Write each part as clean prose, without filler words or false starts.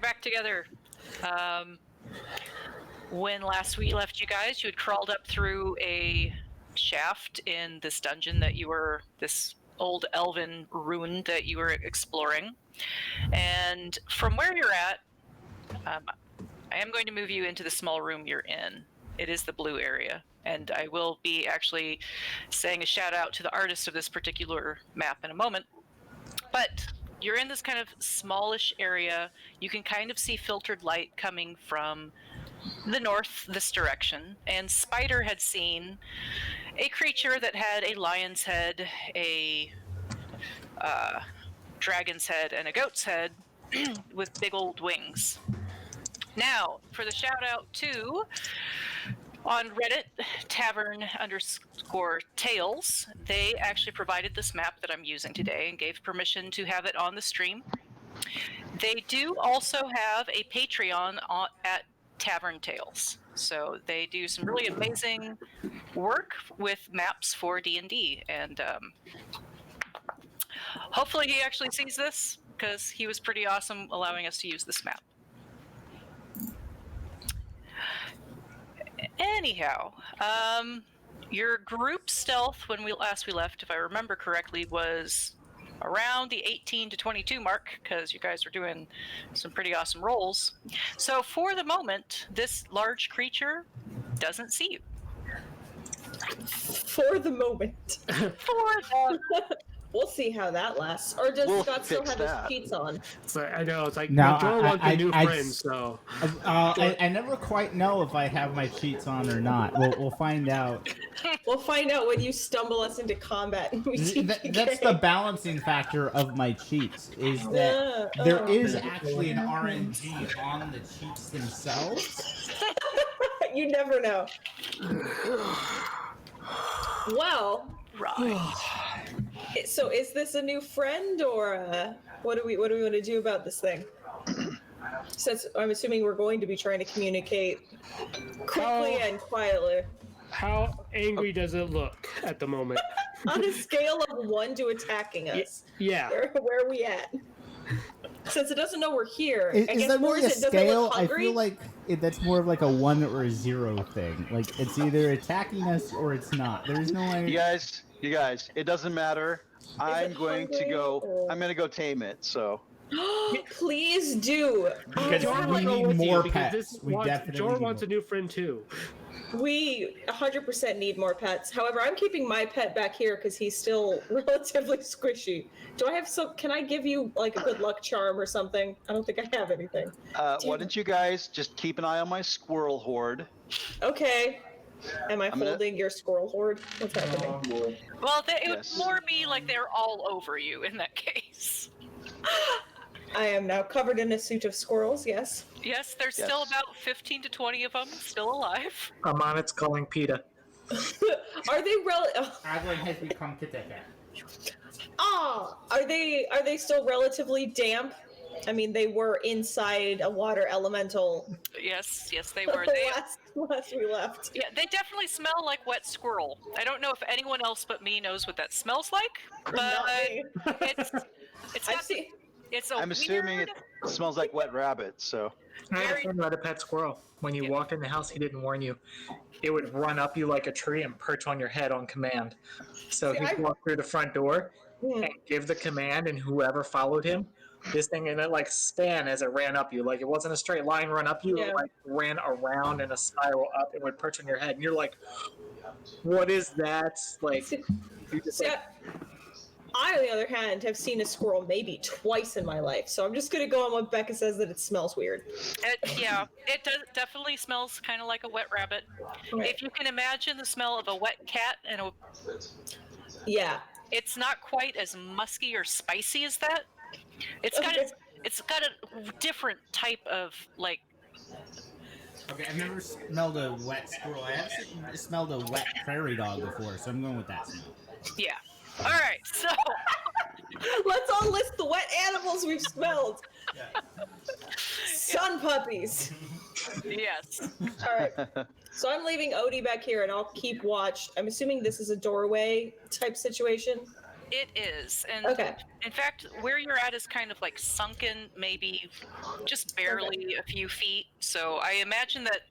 back together. When last we left you guys, you had crawled up through a shaft in this dungeon this old elven ruin that you were exploring. And from where you're at, I am going to move you into the small room you're in. It is the blue area. And I will be actually saying a shout out to the artist of this particular map in a moment. But you're in this kind of smallish area. You can kind of see filtered light coming from the north, this direction. And Spider had seen a creature that had a lion's head, a dragon's head, and a goat's head with big old wings. Now, for the shout out to, on Reddit, tavern_tales, they actually provided this map that I'm using today and gave permission to have it on the stream. They do also have a Patreon at Tavern Tales. So they do some really amazing work with maps for D&D. And hopefully he actually sees this, because he was pretty awesome allowing us to use this map. Anyhow, your group stealth when we last left, if I remember correctly, was around the 18 to 22 mark, because you guys were doing some pretty awesome rolls. So for the moment, this large creature doesn't see you. For the moment. We'll see how that lasts. Or does Scott still have his cheats on? So I know, it's like, no, Joel wants a new friend, so... I never quite know if I have my cheats on or not. We'll find out. We'll find out when you stumble us into combat. And that's the balancing factor of my cheats, is that there is actually an RNG on the cheats themselves. You never know. Well... Right. So is this a new friend, or what do we want to do about this thing? Since I'm assuming we're going to be trying to communicate quickly and quietly. How angry does it look at the moment? On a scale of 1 to attacking us. Yeah. Where are we at? Since it doesn't know we're here. Is that really a scale? I feel like that's more of like a 1 or a 0 thing. Like, it's either attacking us or it's not. There's no way. You guys, it doesn't matter. I'm going to go tame it, so. Please do. Because we need more pets. Jor wants a new friend too. We 100% need more pets. However, I'm keeping my pet back here because he's still relatively squishy. Do I have can I give you like a good luck charm or something? I don't think I have anything. Why don't you guys just keep an eye on my squirrel horde? Okay. Am I holding your squirrel horde? What's happening? Well, it would more be like they're all over you in that case. I am now covered in a suit of squirrels, yes. Yes, there's still about 15 to 20 of them still alive. Amonit's calling PETA. Are they Adlin has become Kiteka. Are they still relatively damp? I mean, they were inside a water elemental. Yes, they were. Last we left. Yeah, they definitely smell like wet squirrel. I don't know if anyone else but me knows what that smells like, but I'm assuming it smells like wet rabbit, so. I had a friend who had a pet squirrel. When you walked in the house, he didn't warn you. It would run up you like a tree and perch on your head on command. So he'd walk through the front door and give the command, and whoever followed him, this thing, and it like span as it ran up you. Like, it wasn't a straight line run up you, it like ran around in a spiral up and would perch on your head. And you're like, what is that? Like, you just I, on the other hand, have seen a squirrel maybe twice in my life, so I'm just going to go on what Becca says, that it smells weird. It definitely smells kind of like a wet rabbit. Right. If you can imagine the smell of a wet cat and a... Yeah. It's not quite as musky or spicy as that. It's got a different type of, like... Okay, I've never smelled a wet squirrel. I have smelled a wet prairie dog before, so I'm going with that smell. Yeah. All right, so let's all list the wet animals we've smelled. Sun puppies. Yes. All right. So I'm leaving Odie back here, and I'll keep watch. I'm assuming this is a doorway type situation. It is, and Okay. in fact, where you're at is kind of like sunken, maybe just barely a few feet. So I imagine that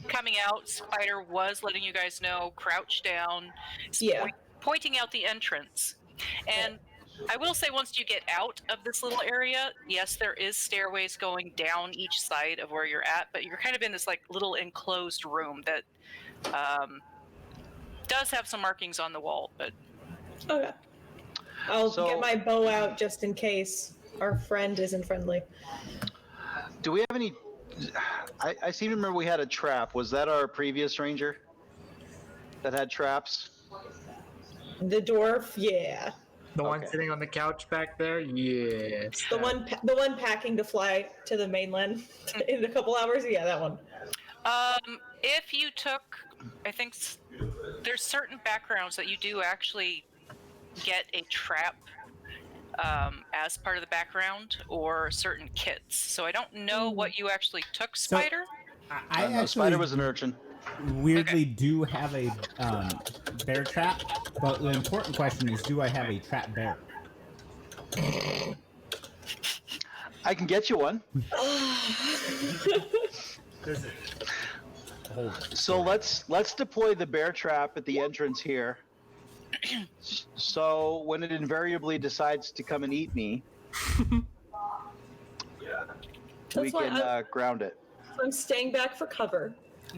coming out, Spider was letting you guys know, crouch down, Yeah. pointing out the entrance. And I will say, once you get out of this little area, yes, there is stairways going down each side of where you're at, but you're kind of in this like little enclosed room that does have some markings on the wall, but Okay. I'll So- get my bow out just in case our friend isn't friendly. Do we have any? I seem to remember we had a trap. Was that our previous ranger that had traps? The dwarf, yeah. The one Okay. sitting on the couch back there, yes. The one packing to fly to the mainland in a couple hours. Yeah, that one. if you took, I think there's certain backgrounds that you do actually get a trap as part of the background or certain kits. So I don't know what you actually took, So- Spider. I No, actually Spider was an urchin. weirdly do have a bear trap, but the important question is, do I have a trap bear? I can get you one. There's a whole So let's deploy the bear trap at the entrance here. So when it invariably decides to come and eat me, we That's why can ground it. I'm staying back for cover.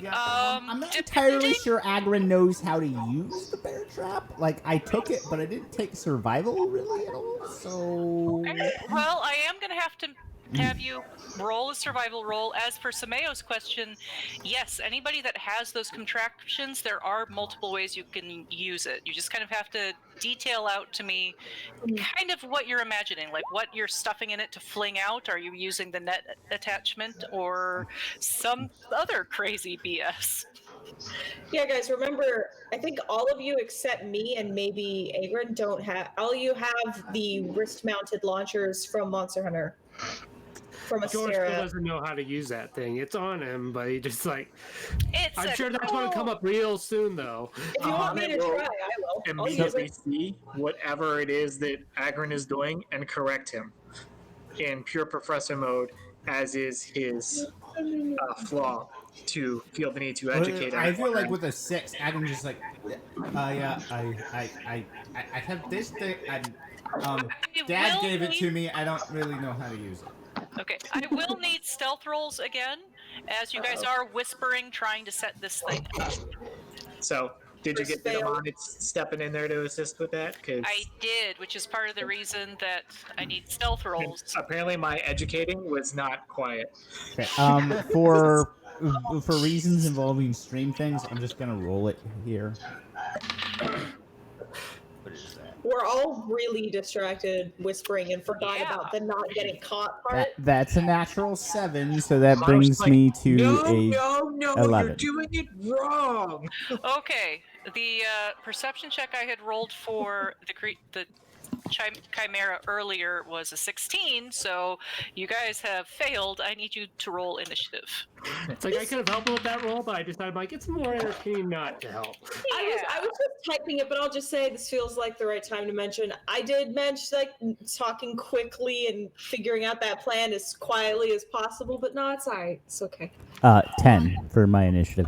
I'm not entirely sure Agrin knows how to use the bear trap. Like, I took it, but I didn't take survival really at all, so... Well, I am going to have you roll a survival roll. As for Sameo's question, yes, anybody that has those contraptions, there are multiple ways you can use it. You just kind of have to detail out to me kind of what you're imagining, like what you're stuffing in it to fling out. Are you using the net attachment or some other crazy BS? Yeah, guys, remember, I think all of you except me and maybe Agrin don't have. All you have the wrist-mounted launchers from Monster Hunter. From George still Astera. doesn't know how to use that thing. It's on him, but he just like. It's I'm a sure that's going to come up real soon, though. If you want me to Well, try, I will. I'll use Immediately it. see whatever it is that Agrin is doing and correct him in pure professor mode, as is his flaw, to feel the need to educate I feel everyone. like with a 6, Agrin's just like, yeah, I have this thing, Dad gave it to me, I don't really know how to use it. Okay, I will need stealth rolls again, as you guys are whispering, trying to set this thing up. So, did you First get fail. Diamond stepping in there to assist with that? 'Cause I did, which is part of the reason that I need stealth rolls. apparently my educating was not quiet. Okay, for reasons involving stream things, I'm just gonna roll it here. What is that? We're all really distracted, whispering, and forgot Yeah. about the not getting caught part. That's a natural 7, so that I was brings like, me to no, a no, 11. you're doing it wrong. Okay, the perception check I had rolled for the Chimera earlier was a 16, so you guys have failed. I need you to roll initiative. It's like I could have helped with that roll, but I decided like it's more entertaining not to help. I was just typing it, but I'll just say this feels like the right time to mention. I did mention like talking quickly and figuring out that plan as quietly as possible, but no, it's alright. It's okay. 10 for my initiative.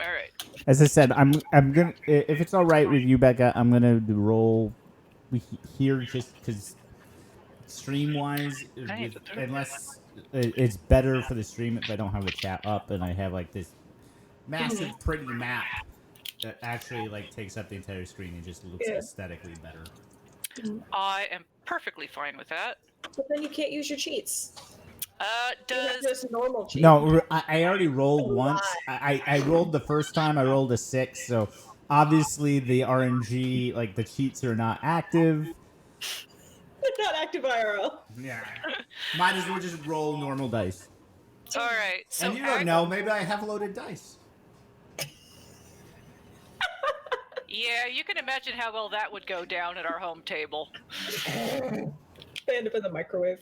All right. As I said, I'm gonna, if it's all right with you, Becca, I'm gonna roll here just because stream wise, unless it's better for the stream if I don't have the chat up and I have like this massive pretty map that actually like takes up the entire screen and just looks aesthetically better. I am perfectly fine with that. But then you can't use your cheats. Does Just normal cheats. No, I already rolled once. I rolled the first time. I rolled a 6, so obviously the RNG, like the cheats are not active. They're not active IRL. Yeah. Might as well just roll normal dice. all right? So And you don't know, maybe I have loaded dice. Yeah, you can imagine how well that would go down at our home table. They end up in the microwave.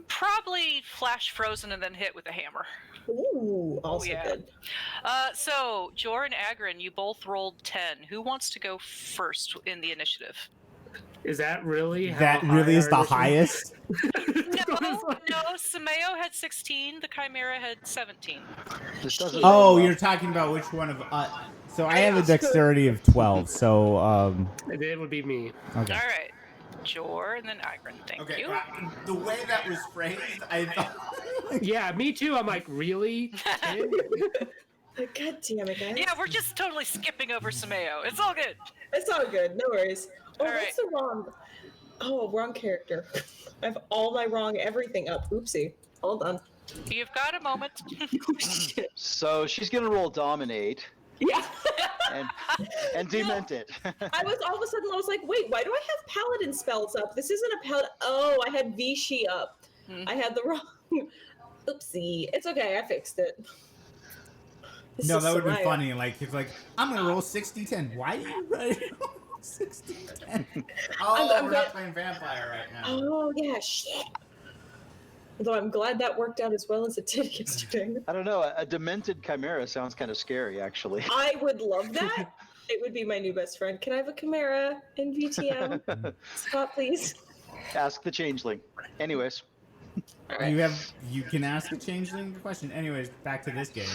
Probably flash frozen and then hit with a hammer. Ooh, also yeah. good. So, Jor and Agrin, you both rolled 10. Who wants to go first in the initiative? Is that really how That high really is our the highest. No, Sameo had 16, the Chimera had 17. This doesn't. Oh, bode well. you're talking about which one of so I have a dexterity of 12. So It would be me. okay. All right. Jor and then Agrin. Thank Okay. you. The way that was phrased, I thought. Yeah, me too. I'm like, really? 10? God damn it, guys. Yeah, we're just totally skipping over Sameo. It's all good. It's all good. No worries. Oh, All that's the wrong. Oh, wrong character. I have all my wrong everything up. Oopsie. Hold on. You've got a moment. Shit. So she's gonna roll dominate Yeah. and dement it. I was all of a sudden I was like, wait, why do I have paladin spells up? This isn't a paladin. Oh, I had Vichy up. I had the wrong. Oopsie. It's okay. I fixed it. This No, is that would be Soraya. funny. Like it's like I'm gonna roll 60-10. Why do you write 60-10? Oh, I'm we're good. not playing vampire right now. Oh yeah, shit. Although I'm glad that worked out as well as it did yesterday. I don't know. A demented chimera sounds kind of scary, actually. I would love that. It would be my new best friend. Can I have a Chimera in VTM? Spot, please. Ask the changeling. Anyways. You can ask a changeling the question. Anyways, back to this game.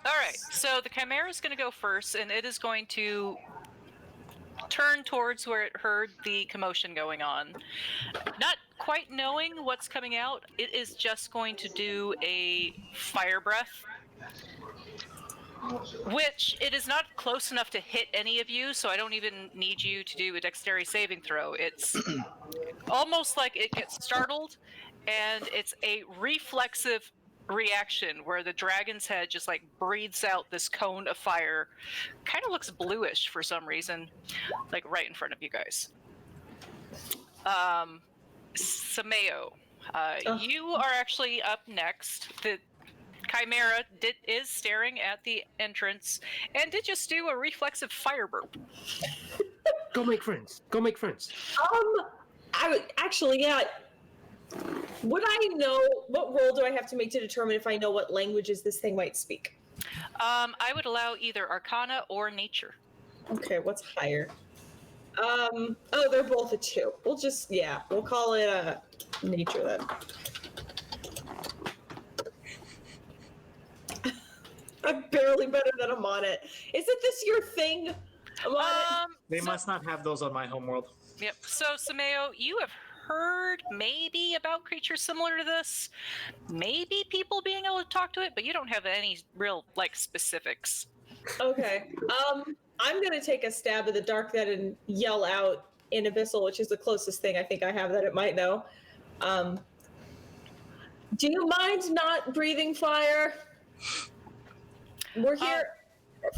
All right, so the Chimera is going to go first, and it is going to turn towards where it heard the commotion going on. Not quite knowing what's coming out, it is just going to do a fire breath, which it is not close enough to hit any of you, so I don't even need you to do a dexterity saving throw. It's almost like it gets startled, and it's a reflexive reaction where the dragon's head just like breathes out this cone of fire. Kind of looks bluish for some reason, like right in front of you guys. Sameo, you are actually up next. The Chimera is staring at the entrance and did just do a reflexive fire burp. Go make friends. Go make friends. I would actually, yeah. Would I know what role do I have to make to determine if I know what languages this thing might speak? I would allow either Arcana or Nature. Okay, what's higher? Oh, they're both a 2. We'll call it nature then. I'm barely better than I'm on it. Isn't this your thing? I'm on it. They must not have those on my homeworld. Yep. So, Sameo, you have heard maybe about creatures similar to this, maybe people being able to talk to it, but you don't have any real like specifics. Okay. I'm gonna take a stab at the dark then and yell out in Abyssal, which is the closest thing I think I have that it might know. Do you mind not breathing fire? We're here.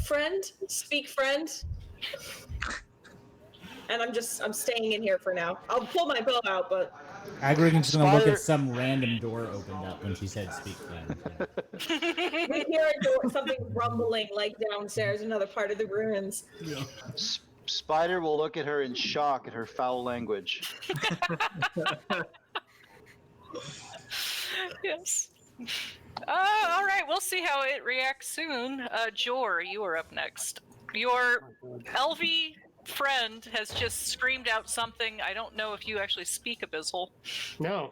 Friend? Speak friend? And I'm staying in here for now. I'll pull my bow out, but... Agrigan's gonna look Spider- at some random door opened up when she said speak friend. We hear a door, something rumbling like downstairs, another part of the ruins. Yeah. Spider will look at her in shock at her foul language. Yes. All right, we'll see how it reacts soon. Jor, you are up next. Your Elvie friend has just screamed out something. I don't know if you actually speak Abyssal. No.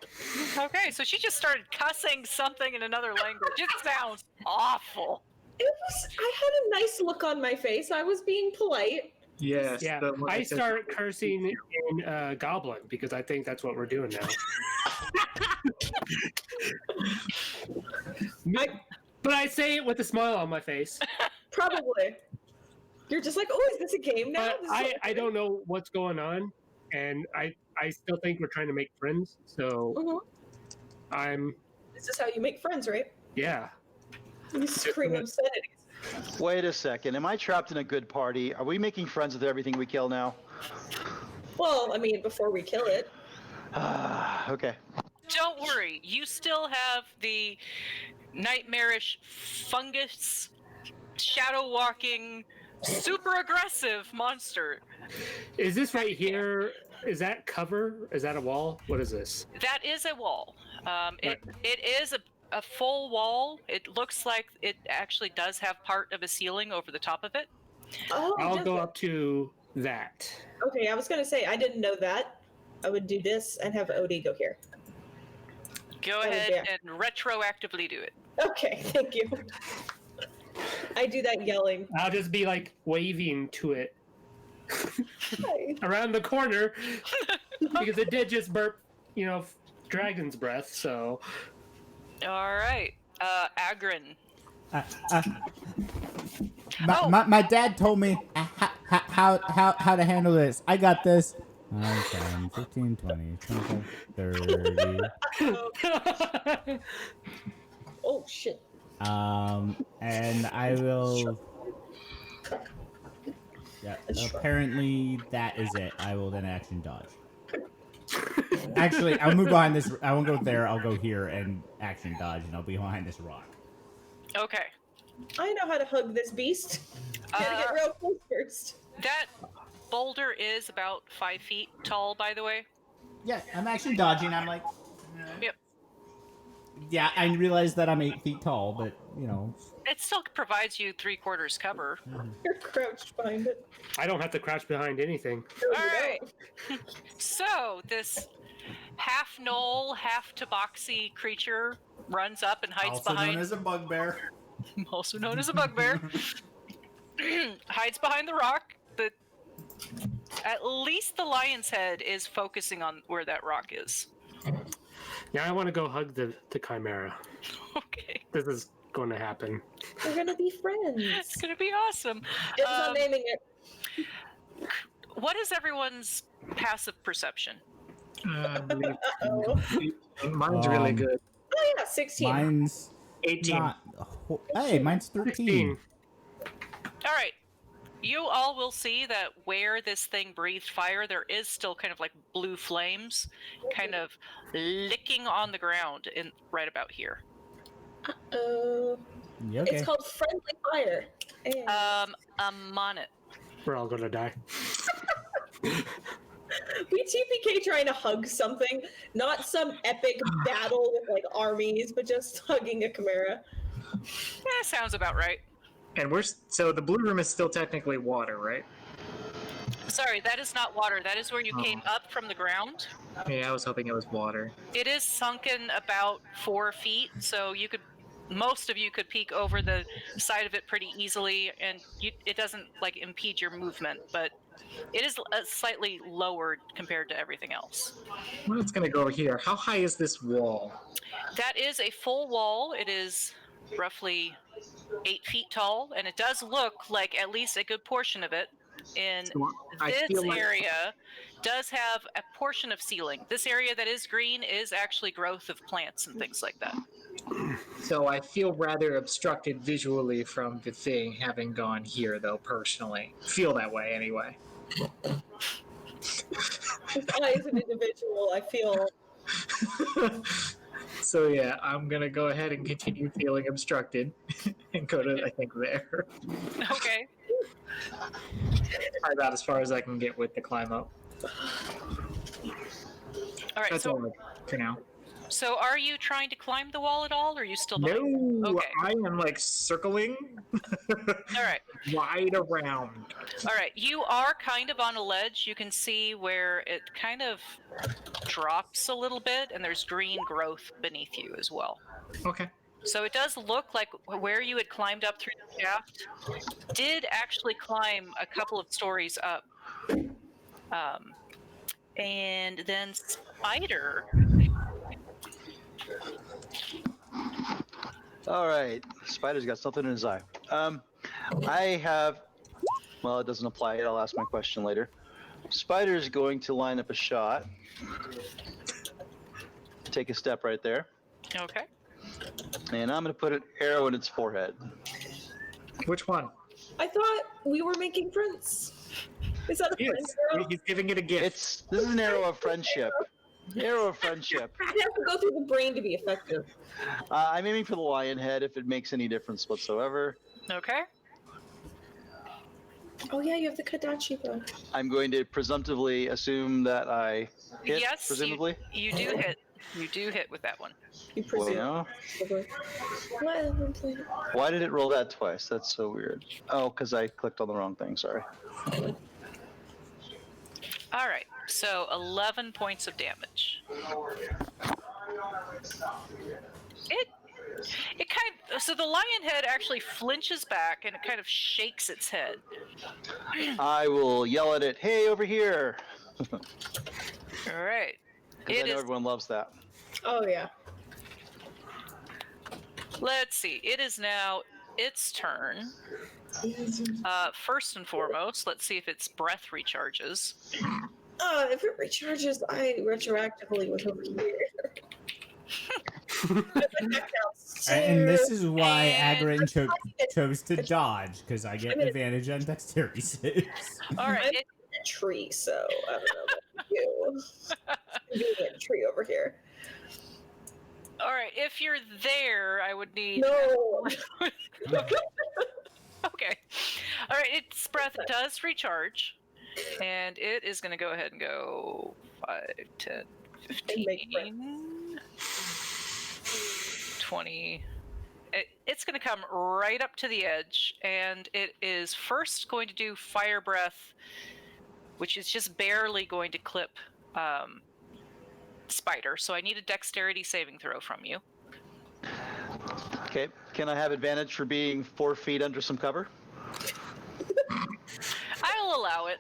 Okay, so she just started cussing something in another language. It sounds awful. I had a nice look on my face. I was being polite. Yes. Yeah, I start cursing in Goblin because I think that's what we're doing now. But I say it with a smile on my face. Probably. You're just like, oh, is this a game now? But I don't know what's going on, and I still think we're trying to make friends. So I'm. This is how you make friends, right? Yeah. You scream obscenities. Wait a second. Am I trapped in a good party? Are we making friends with everything we kill now? Well, I mean, before we kill it. Okay. Don't worry, you still have the nightmarish fungus, shadow walking, super aggressive monster. Is this right here? Is that cover? Is that a wall? What is this? That is a wall. It is a full wall. It looks like it actually does have part of a ceiling over the top of it. Oh, I'll does go it? up to that. Okay, I was gonna say I didn't know that. I would do this and have Odie go here. Go ahead and retroactively do it. Okay, thank you. I do that yelling. I'll just be like waving to it Hi. around the corner because it did just burp, dragon's breath. So. All right, Agrin. My dad told me how to handle this. I got this. 10, 15, 20, 25, 30. Oh shit. And I will. Yeah. Apparently that is it. I will then action dodge. Actually, I'll move behind this. I won't go there. I'll go here and action dodge, and I'll be behind this rock. Okay. I know how to hug this beast. Gotta get real close first. That boulder is about 5 feet tall, by the way. Yeah, I'm action dodging. I'm like. Yep. Yeah, I realize that I'm 8 feet tall, but It still provides you 3/4 cover. You're crouched behind it. I don't have to crouch behind anything. All right. So this half gnoll, half tabaxi creature runs up and hides also behind. known as a bugbear. Also known as a bugbear. Hides behind the rock. At least the lion's head is focusing on where that rock is. Now I want to go hug the Chimera. Okay. This is going to happen. We're gonna be friends. It's gonna be awesome. Just on naming it. What is everyone's passive perception? I believe Oh. mine's really good. Oh yeah, 16. Mine's 18. not. Hey, mine's 13. 16. All right. You all will see that where this thing breathed fire, there is still kind of like blue flames kind of licking on the ground right about here. Oh. You okay? It's called friendly fire. And I'm on it. We're all going to die. we TPK trying to hug something, not some epic battle with like armies, but just hugging a Chimera. Sounds about right. And so the blue room is still technically water, right? Sorry, that is not water. That is where you came up from the ground. Yeah, I was hoping it was water. It is sunken about 4 feet, so most of you could peek over the side of it pretty easily, and it doesn't like impede your movement, but it is slightly lowered compared to everything else. Well, it's gonna go over here. How high is this wall? That is a full wall. It is roughly 8 feet tall, and it does look like at least a good portion of it in So I this feel like- area does have a portion of ceiling. This area that is green is actually growth of plants and things like that. So I feel rather obstructed visually from the thing having gone here, though, personally. Feel that way, anyway. I, as an individual, I feel. So yeah, I'm gonna go ahead and continue feeling obstructed and go to, I think, there. Okay. Probably about as far as I can get with the climb up. All right. That's all for now. So are you trying to climb the wall at all, or are you still behind? No, Okay. I am like circling All right. wide around. All right. You are kind of on a ledge. You can see where it kind of drops a little bit, and there's green growth beneath you as well. Okay. So it does look like where you had climbed up through the shaft did actually climb a couple of stories up. And then Spider. All right, Spider's got something in his eye. I have. Well, it doesn't apply yet. I'll ask my question later. Spider's going to line up a shot. Take a step right there, Okay. and I'm going to put an arrow in its forehead. Which one? I thought we were making friends. Is that a Yes, friend arrow? he's giving it a gift. This is an arrow of friendship. Arrow of friendship. It has to go through the brain to be effective. I'm aiming for the lion head if it makes any difference whatsoever. Okay. Oh yeah, you have the Kadachi bow. I'm going to presumptively assume that I hit, Yes, presumably. you do hit. You do hit with that one. You presume. Well, What? why did it roll that twice? That's so weird. Oh, because I clicked on the wrong thing. Sorry. All right, so 11 points of damage. It kind of, so the lion head actually flinches back and it kind of shakes its head. I will yell at it. Hey, over here! All right. Because I know everyone loves that. Oh yeah. Let's see. It is now its turn. First and foremost, let's see if its breath recharges. If it recharges, I retroactively was over here. And this is why And- Agrin chose to dodge, because I get advantage on dexterity saves. All right. I'm in a tree, so I don't know about you. Convenient tree over here. All right. If you're there, I would need. No. Okay. All right. Its breath does recharge, and it is going to go ahead and go 5, 10, 15, 20. It's going to come right up to the edge, and it is first going to do fire breath, which is just barely going to clip Spider. So I need a dexterity saving throw from you. Okay. Can I have advantage for being 4 feet under some cover? I'll allow it.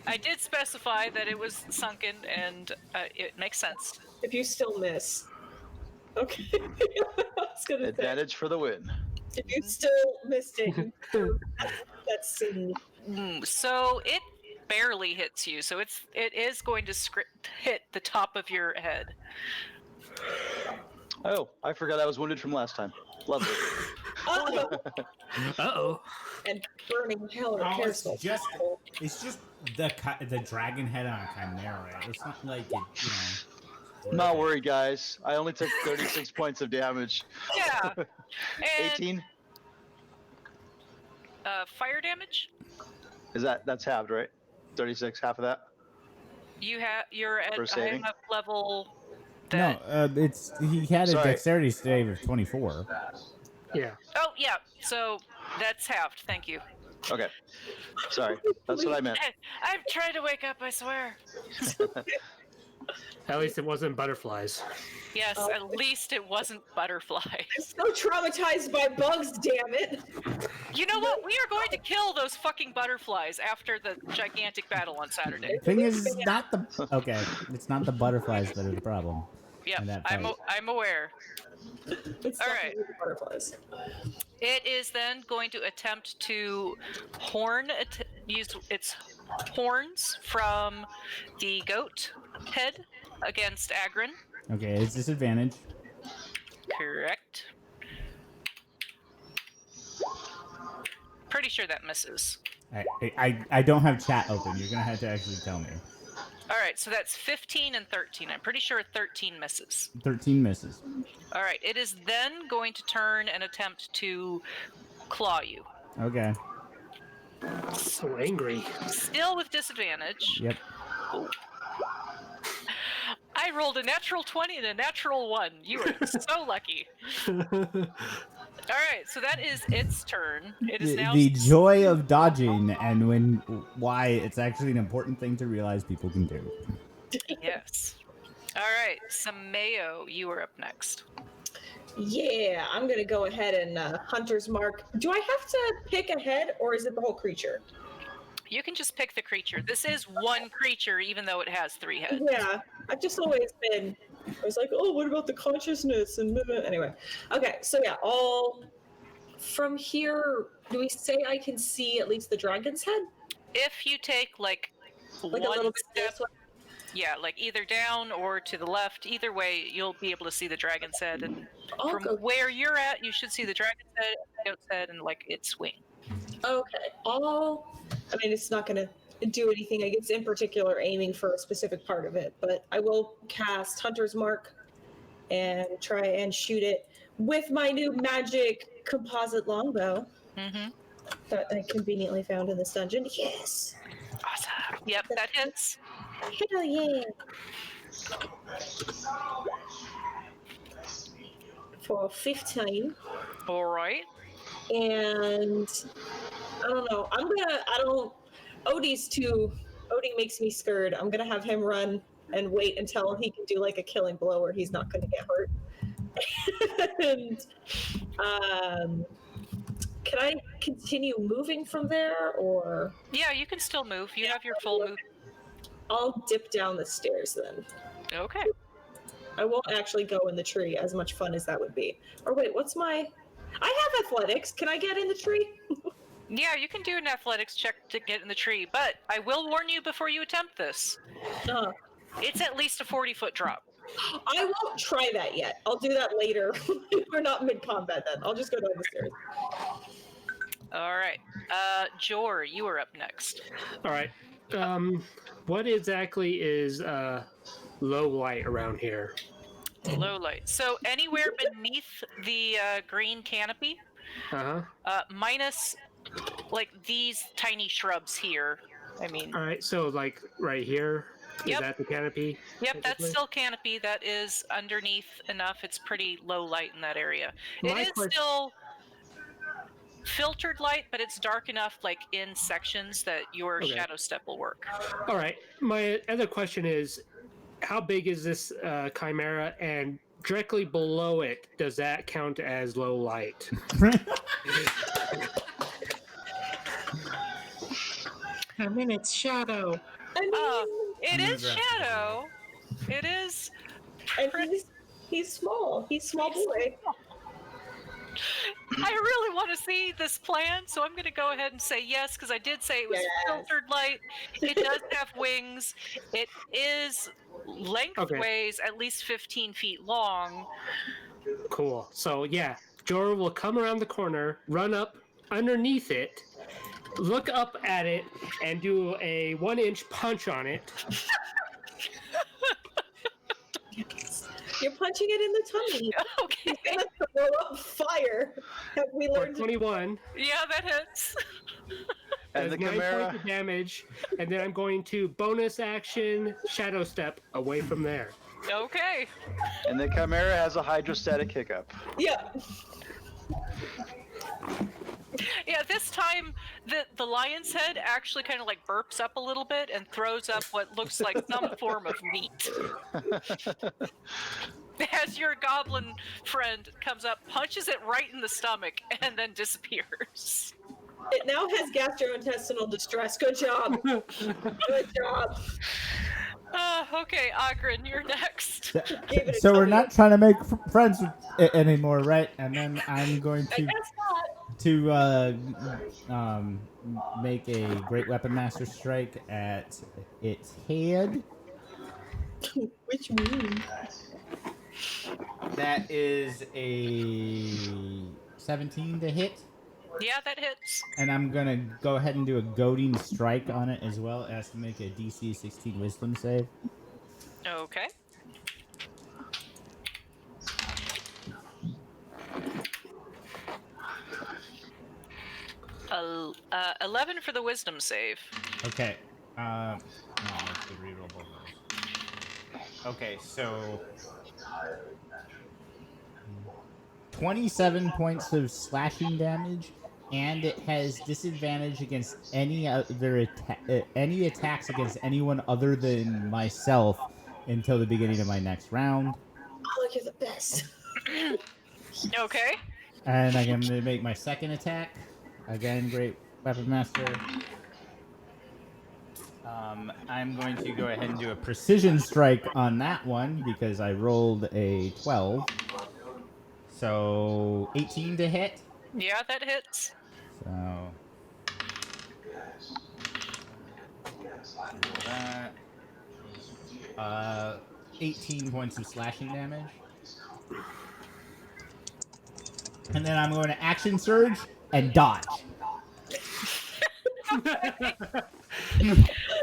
I did specify that it was sunken, and it makes sense. If you still miss. Okay. I was gonna Advantage for the win. say, if you still missed it, that's scene. So it barely hits you. So it is going to hit the top of your head. Oh, I forgot I was wounded from last time. Lovely. Uh-oh. And burning hell Oh, repairs it's just the dragon head on a chimera. It's not like it, I'm not worried, guys. I only took 36 points of damage. Yeah. And 18? fire damage? That's halved, right? 36, half of that? You're at For a high saving? enough level No, that. he had a Sorry. dexterity save of 24. Yeah. Oh yeah. So that's halved. Thank you. Okay. Sorry. That's what I meant. I'm trying to wake up. I swear. At least it wasn't butterflies. Yes. At least it wasn't butterflies. I'm so traumatized by bugs, damn it. You know what? We are going to kill those fucking butterflies after the gigantic battle on Saturday. Thing is, it's not the butterflies that are the problem. Yep, in that fight. I'm aware. It's All definitely right. the butterflies. It is then going to attempt to use its horns from the goat head against Agrin. Okay, it's disadvantage. Correct. Pretty sure that misses. I don't have chat open. You're gonna have to actually tell me. All right, so that's 15 and 13. I'm pretty sure 13 misses. 13 misses. All right, it is then going to turn and attempt to claw you. Okay. So angry. Still with disadvantage. Yep. I rolled a natural 20 and a natural 1. You are so lucky. All right, so that is its turn. It is now The joy of dodging and why it's actually an important thing to realize people can do. Yes. All right, Sameo, you are up next. Yeah, I'm gonna go ahead and Hunter's Mark. Do I have to pick a head, or is it the whole creature? You can just pick the creature. This is one creature, even though it has 3 heads. Yeah, I've just always been. I was like, oh, what about the consciousness? And anyway, okay, so yeah, all from here. Do we say I can see at least the dragon's head? If you take like A one little bit step, this way? yeah, like either down or to the left, either way, you'll be able to see the dragon's head. And I'll from go. where you're at, you should see the dragon's head, the goat's head, and like its wing. Okay, I mean, it's not gonna do anything. I guess in particular aiming for a specific part of it, but I will cast Hunter's Mark and try and shoot it with my new magic composite longbow. Mm-hmm. that I conveniently found in this dungeon. Yes! Awesome. Yep, that hits. Hell yeah! For 15. All right. And I don't know. Odie makes me scared. I'm gonna have him run and wait until he can do like a killing blow where he's not gonna get hurt. And can I continue moving from there, or Yeah, you can still move. You have your full move. I'll dip down the stairs then. Okay. I won't actually go in the tree, as much fun as that would be. Or wait, I have athletics. Can I get in the tree? Yeah, you can do an athletics check to get in the tree, but I will warn you before you attempt this. It's at least a 40-foot drop. I won't try that yet. I'll do that later. We're not mid-combat then. I'll just go down the stairs. All right. Jor, you are up next. All right. What exactly is low light around here? Low light. So anywhere beneath the green canopy, minus like these tiny shrubs here. I mean. All right. So like right here. Yep. Is that the canopy? Yep, that's still canopy. That is underneath enough. It's pretty low light in that area. It is still filtered light, but it's dark enough, like in sections, that your shadow step will work. All right. My other question is, how big is this Chimera? And directly below it, does that count as low light? I mean, it's shadow. I mean, it is shadow. It is. And he's small. He's small boy. I really want to see this plan, so I'm going to go ahead and say yes, because I did say it was filtered light. It does have wings. It is lengthways at least 15 feet long. Cool. So yeah, Jorah will come around the corner, run up underneath it, look up at it, and do a 1-inch punch on it. You're punching it in the tummy. Okay. You're gonna throw up fire. Have we learned? 21. Yeah, that hits. And the 9 Chimera. points of damage, and then I'm going to bonus action shadow step away from there. Okay. And the Chimera has a hydrostatic hiccup. Yeah. Yeah, this time the lion's head actually kind of like burps up a little bit and throws up what looks like some form of meat. As your goblin friend comes up, punches it right in the stomach, and then disappears. It now has gastrointestinal distress. Good job. Good job. Okay, Ogren, you're next. So we're not trying to make friends with it anymore, right? And then I'm going I to guess not. make a Great Weapon Master Strike at its head. Which means That is a 17 to hit. Yeah, that hits. And I'm going to go ahead and do a goading strike on it as well as to make a DC 16 wisdom save. Okay. Uh, 11 for the wisdom save. Okay. No, let's reroll both of those. Okay, so 27 points of slashing damage, and it has disadvantage against any other any attacks against anyone other than myself until the beginning of my next round. Oh, you're the best. Okay. And I'm going to make my second attack. Again, Great Weapon Master. I'm going to go ahead and do a precision strike on that one because I rolled a 12. So 18 to hit. Yeah, that hits. So that 18 points of slashing damage. And then I'm going to action surge and dodge.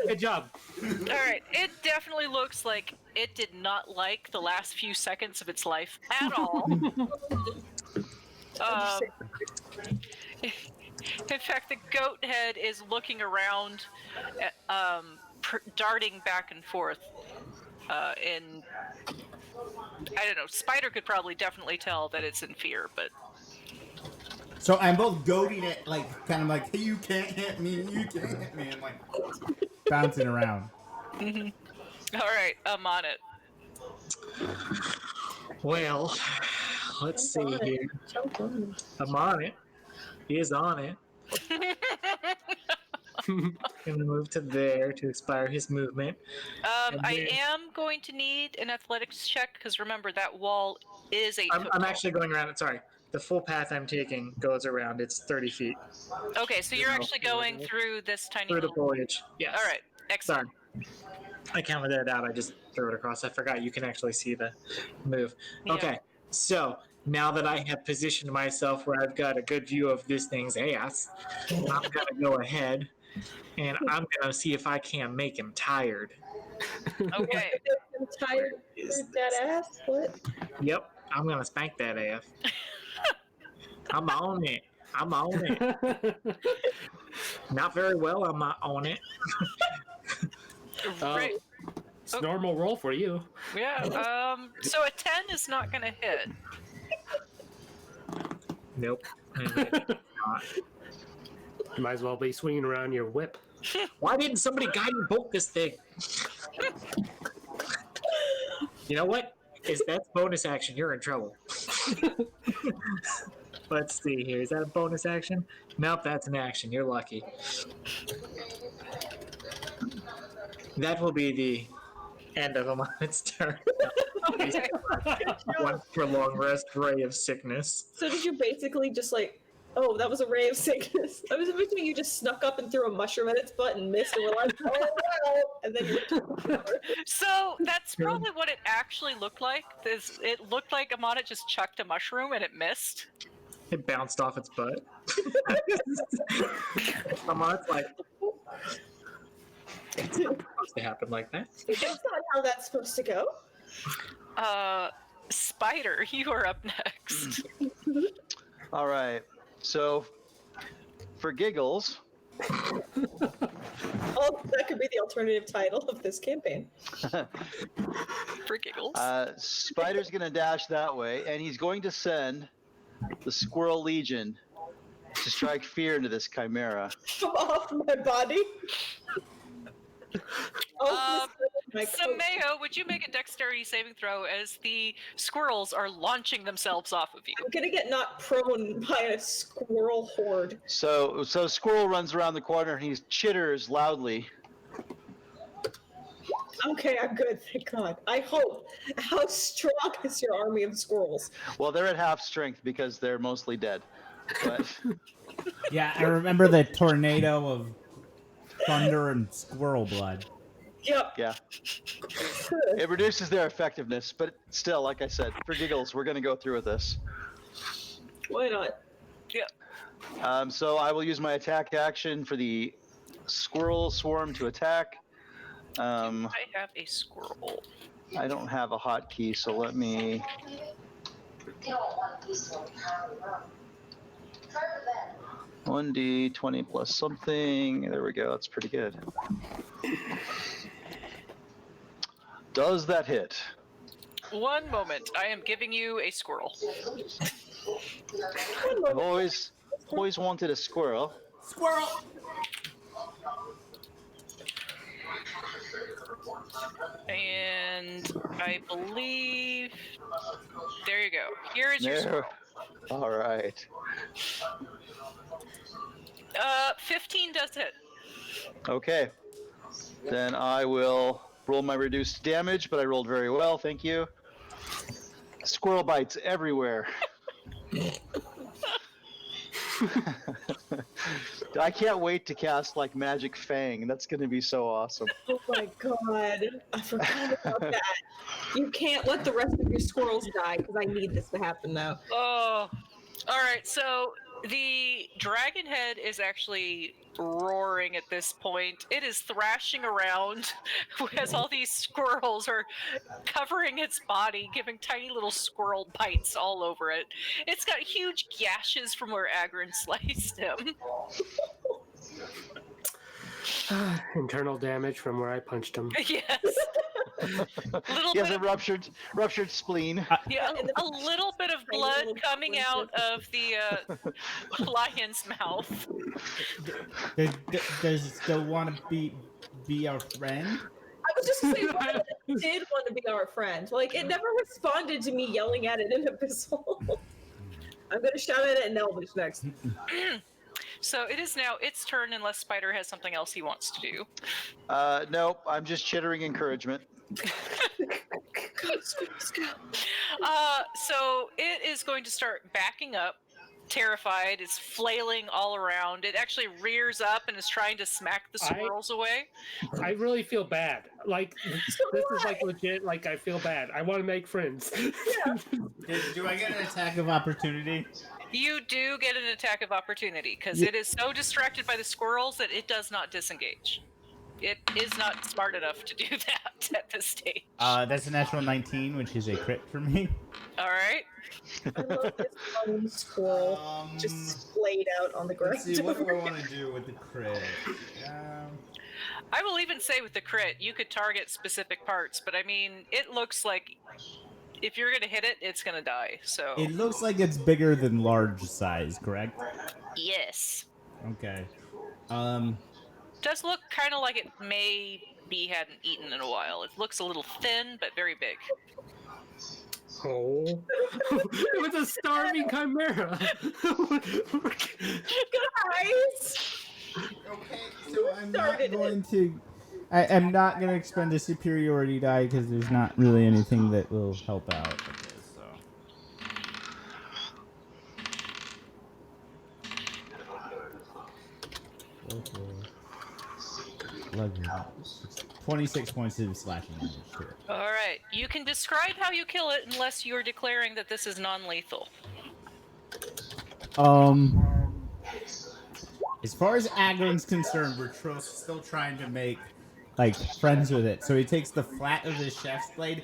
Good job. All right. It definitely looks like it did not like the last few seconds of its life at all. In fact, the goat head is looking around, darting back and forth. And I don't know. Spider could probably definitely tell that it's in fear, but So I'm both goading it, like kind of like, hey, you can't hit me, and like bouncing around. all right, I'm on it. Well, let's see here. I'm on it. He is on it. Gonna move to there to expire his movement. I am going to need an athletics check because remember that wall is 8 foot I'm tall. actually going around it. Sorry. The full path I'm taking goes around. It's 30 feet. Okay, so you're actually going through this tiny Through the little... foliage. Yes. All right, excellent. Sorry. I counted that out. I just threw it across. I forgot you can actually see the move. Yeah. Okay. So now that I have positioned myself where I've got a good view of this thing's ass, I'm going to go ahead and I'm going to see if I can make him tired. Okay. I'm tired of that ass. What? Yep. I'm going to spank that ass. I'm on it. I'm on it. Not very well, I'm not on it. Right. It's a normal roll for you. Yeah. So a 10 is not going to hit. Nope. You might as well be swinging around your whip. Why didn't somebody guide and bolt this thing? You know what? If that's bonus action, you're in trouble. Let's see here. Is that a bonus action? Nope, that's an action. You're lucky. That will be the end of a moment's turn. Okay. One prolonged rest, ray of sickness. So did you basically just like, oh, that was a ray of sickness? I was imagining you just snuck up and threw a mushroom at its butt and missed, and were like, oh no, and then you. So that's probably what it actually looked like. It looked like Amana just chucked a mushroom and it missed. It bounced off its butt. Amon's like, it's not supposed to happen like that. That's not how that's supposed to go. Spider, you are up next. All right. So, for giggles, Oh, that could be the alternative title of this campaign. For giggles. Spider's going to dash that way, and he's going to send the Squirrel Legion to strike fear into this Chimera. Come off my body. Oh, my So coat. Mayo, would you make a dexterity saving throw as the squirrels are launching themselves off of you? I'm gonna get knocked prone by a squirrel horde. So Squirrel runs around the corner and he chitters loudly. Okay, I'm good, thank God. I hope. How strong is your army of squirrels? Well, they're at half strength because they're mostly dead. But Yeah, I remember the tornado of thunder and squirrel blood. Yep. yeah, it reduces their effectiveness. But still, like I said, for giggles, we're going to go through with this. Why not? Yeah. So I will use my attack action for the Squirrel Swarm to attack. I have a squirrel. I don't have a hotkey, so let me. 1d20 plus something. There we go. That's pretty good. Does that hit? One moment. I am giving you a squirrel. I've always wanted a squirrel. Squirrel! And I believe... There you go. Here is your squirrel. All right. 15 does hit. Okay. Then I will roll my reduced damage, but I rolled very well, thank you. Squirrel bites everywhere. I can't wait to cast like Magic Fang. That's going to be so awesome. Oh my God. I forgot about that. You can't let the rest of your squirrels die because I need this to happen now. Oh. All right, so the dragon head is actually roaring at this point. It is thrashing around as all these squirrels are covering its body, giving tiny little squirrel bites all over it. It's got huge gashes from where Agron sliced him. Internal damage from where I punched him. Yes. Little He has bit a of, ruptured spleen. yeah, a little bit of Tiny blood little coming out of the lion's mouth. Does it still want to be our friend? I was just gonna say, what if it did want to be our friend? Like, it never responded to me yelling at it in Abyssal. I'm gonna shout at it in Elvish next. So it is now its turn unless Spider has something else he wants to do. Nope, I'm just chittering encouragement. So it is going to start backing up, terrified. It's flailing all around. It actually rears up and is trying to smack the squirrels away. I really feel bad. Like, this is like legit, like, I feel bad. I want to make friends. Yeah. Do I get an attack of opportunity? You do get an attack of opportunity because it is so distracted by the squirrels that it does not disengage. It is not smart enough to do that at this stage. That's a natural 19, which is a crit for me. All right. I love this lone squirrel just splayed out on the ground. Let's see, what do I want to do with the crit? I will even say with the crit, you could target specific parts, but I mean, it looks like if you're going to hit it, it's going to die. So It looks like it's bigger than large size, correct? yes. Okay. Does look kind of like it hadn't eaten in a while. It looks a little thin, but very big. Oh. It was a starving chimera. Guys! Okay, so I'm not Started going to... I'm not going to expend a superiority die because there's not really anything that will help out with this, so... 26 points of slashing damage to it. All right. You can describe how you kill it unless you're declaring that this is non-lethal. As far as Agron's concerned, we're still trying to make like friends with it. So he takes the flat of his chef's blade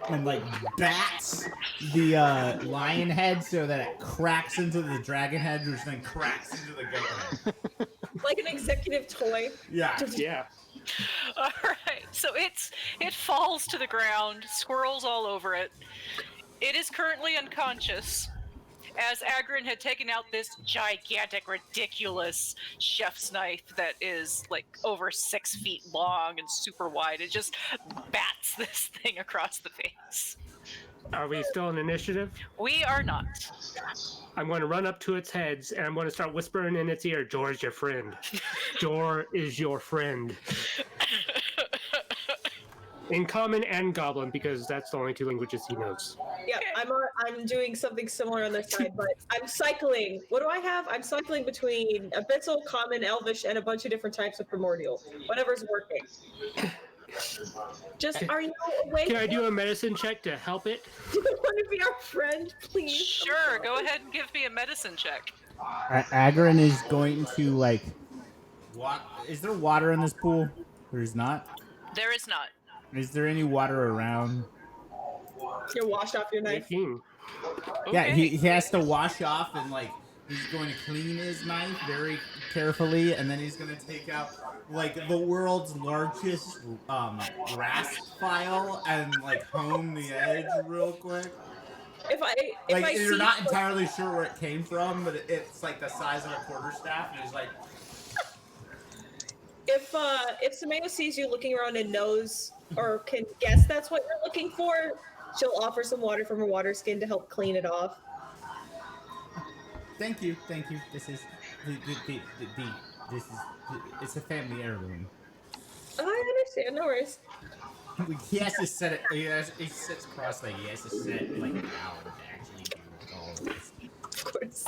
and like bats the lion head so that it cracks into the dragon head, which then cracks into the goat head. Like an executive toy. Yeah. Yeah. All right. So it falls to the ground, squirrels all over it. It is currently unconscious, as Agron had taken out this gigantic, ridiculous chef's knife that is like over 6 feet long and super wide. It just bats this thing across the face. Are we still in initiative? We are not. I'm going to run up to its heads and I'm going to start whispering in its ear, Jor is your friend. Jor is your friend. In Common and Goblin, because that's the only two languages he knows. Yeah, I'm doing something similar on this side, but I'm cycling. What do I have? I'm cycling between Abyssal, Common, Elvish, and a bunch of different types of Primordial. Whatever's working. Just, are you awake? Can I do a medicine check to help it? Do you want to be our friend, please? Sure, go ahead and give me a medicine check. Agron is going to like... Is there water in this pool? There's not? There is not. Is there any water around? You're washed off your knife. 18. Yeah, Okay. he has to wash off and like he's going to clean his knife very carefully, and then he's going to take out like the world's largest rasp file and like hone the edge real quick. If Like I you're see not entirely sure where it came from, but it's like the size of a quarterstaff, and he's like. If Sameo sees you looking around and knows or can guess that's what you're looking for, she'll offer some water from her water skin to help clean it off. Thank you. This is it's a family heirloom. I understand, no worries. He has to set it. He sits cross-legged. He has to set it like down to actually do all of this. Of course.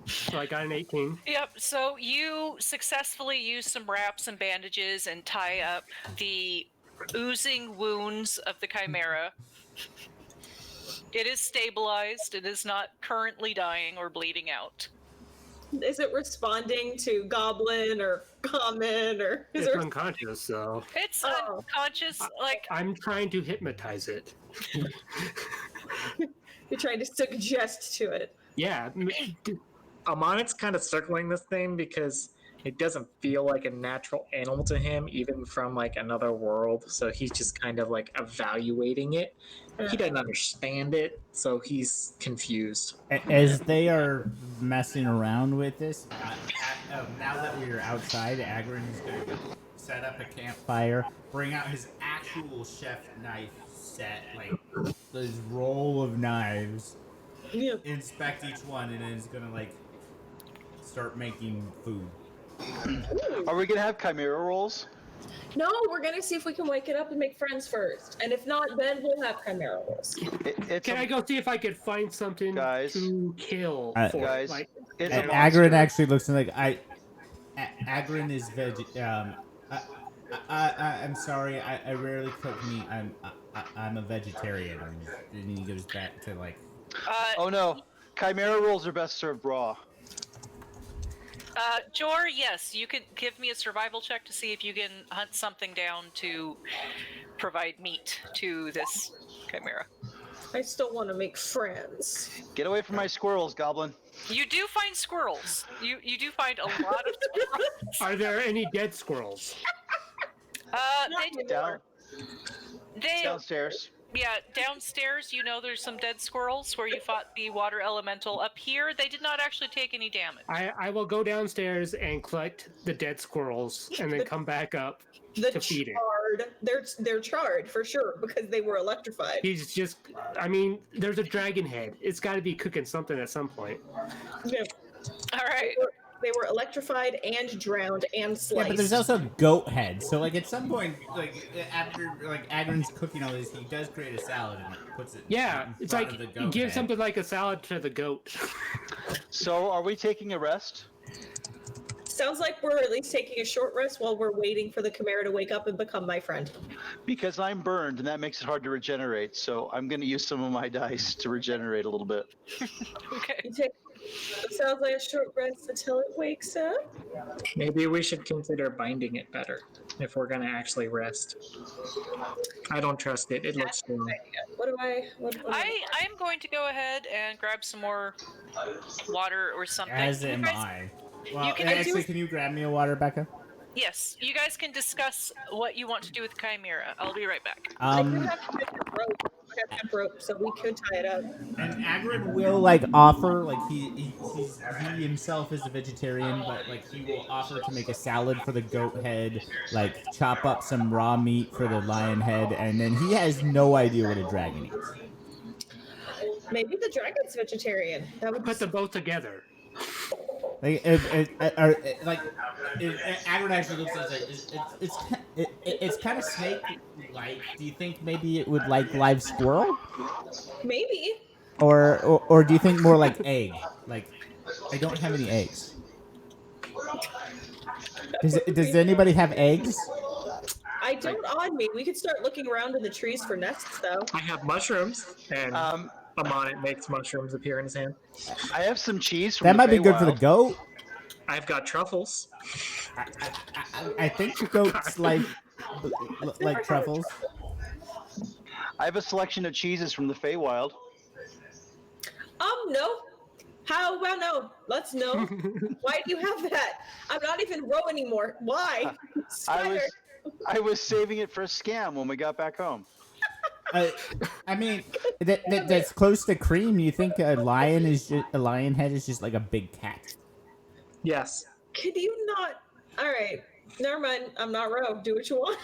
So I got an 18. Yep, so you successfully use some wraps and bandages and tie up the oozing wounds of the Chimera. It is stabilized. It is not currently dying or bleeding out. Is it responding to goblin or common or is It's there? unconscious, so It's Oh. unconscious. Like, I'm trying to hypnotize it. You're trying to suggest to it. Yeah, Amonit's kind of circling this thing because it doesn't feel like a natural animal to him, even from like another world. So he's just kind of like evaluating it. He doesn't understand it, so he's confused. As they are messing around with this, now that we are outside, Agrin is going to set up a campfire, bring out his actual chef knife set, like his roll of knives, Yeah. inspect each one, and then he's going to like start making food. Are we gonna have chimera rolls? No, we're gonna see if we can wake it up and make friends first, and if not, then we'll have chimera rolls. can I go see if I could find something Guys. to kill for it? Guys, Like, it's a And monster. Agrin actually looks like Agrin is I'm sorry. I rarely cook meat. I'm a vegetarian. And he goes back to like. Oh no, chimera rolls are best served raw. Jor, yes, you could give me a survival check to see if you can hunt something down to provide meat to this chimera. I still want to make friends. Get away from my squirrels, goblin. You do find squirrels. You do find a lot of squirrels. are there any dead squirrels? They Down, they downstairs. yeah, downstairs. You know, there's some dead squirrels where you fought the water elemental. Up here, they did not actually take any damage. I will go downstairs and collect the dead squirrels and then come back up The to feed it. charred, they're charred for sure because they were electrified. He's just, I mean, there's a dragon head. It's got to be cooking something at some point. Yeah. All right. They were electrified and drowned and Yeah, sliced. but there's also goat head. So like at some point, like after like Agrin's cooking all this, he does create a salad and puts it. Yeah, in it's front like of the goat give head. something like a salad to the goat. So, are we taking a rest? Sounds like we're at least taking a short rest while we're waiting for the Chimera to wake up and become my friend. Because I'm burned, and that makes it hard to regenerate. So, I'm gonna use some of my dice to regenerate a little bit. Okay. It sounds like a short rest until it wakes up. Maybe we should consider binding it better if we're gonna actually rest. I don't trust it. It looks strong. What I'm going to go ahead and grab some more water or something. As You am guys- I. Well, you can actually, can you grab me a water, Becca? Yes, you guys can discuss what you want to do with Chimera. I'll be right back. I do have hemp rope, so we could tie it up. And Agrin will like offer, like he himself is a vegetarian, but like he will offer to make a salad for the goat head, like chop up some raw meat for the lion head, and then he has no idea what a dragon eats. Maybe the dragon's vegetarian. That would Put them both together. Like, Agrin actually looks at it like it's kind of snake-like. Do you think maybe it would like live squirrel, maybe. or do you think more like egg? Like, I don't have any eggs. Does anybody have eggs? I don't on me. We could start looking around in the trees for nests, though. I have mushrooms, and Amonit makes mushrooms appear in his hand. I have some cheese from That the might be good for the Feywild. goat. I've got truffles. I think goats like truffles. I have a selection of cheeses from the Feywild. No. How about no? Let's know. Why do you have that? I'm not even row anymore. Why? Spider. I was saving it for a scam when we got back home. I mean, that's close to cream. You think a lion head is just like a big cat? Yes. Could you not? All right. Never mind. I'm not row. Do what you want.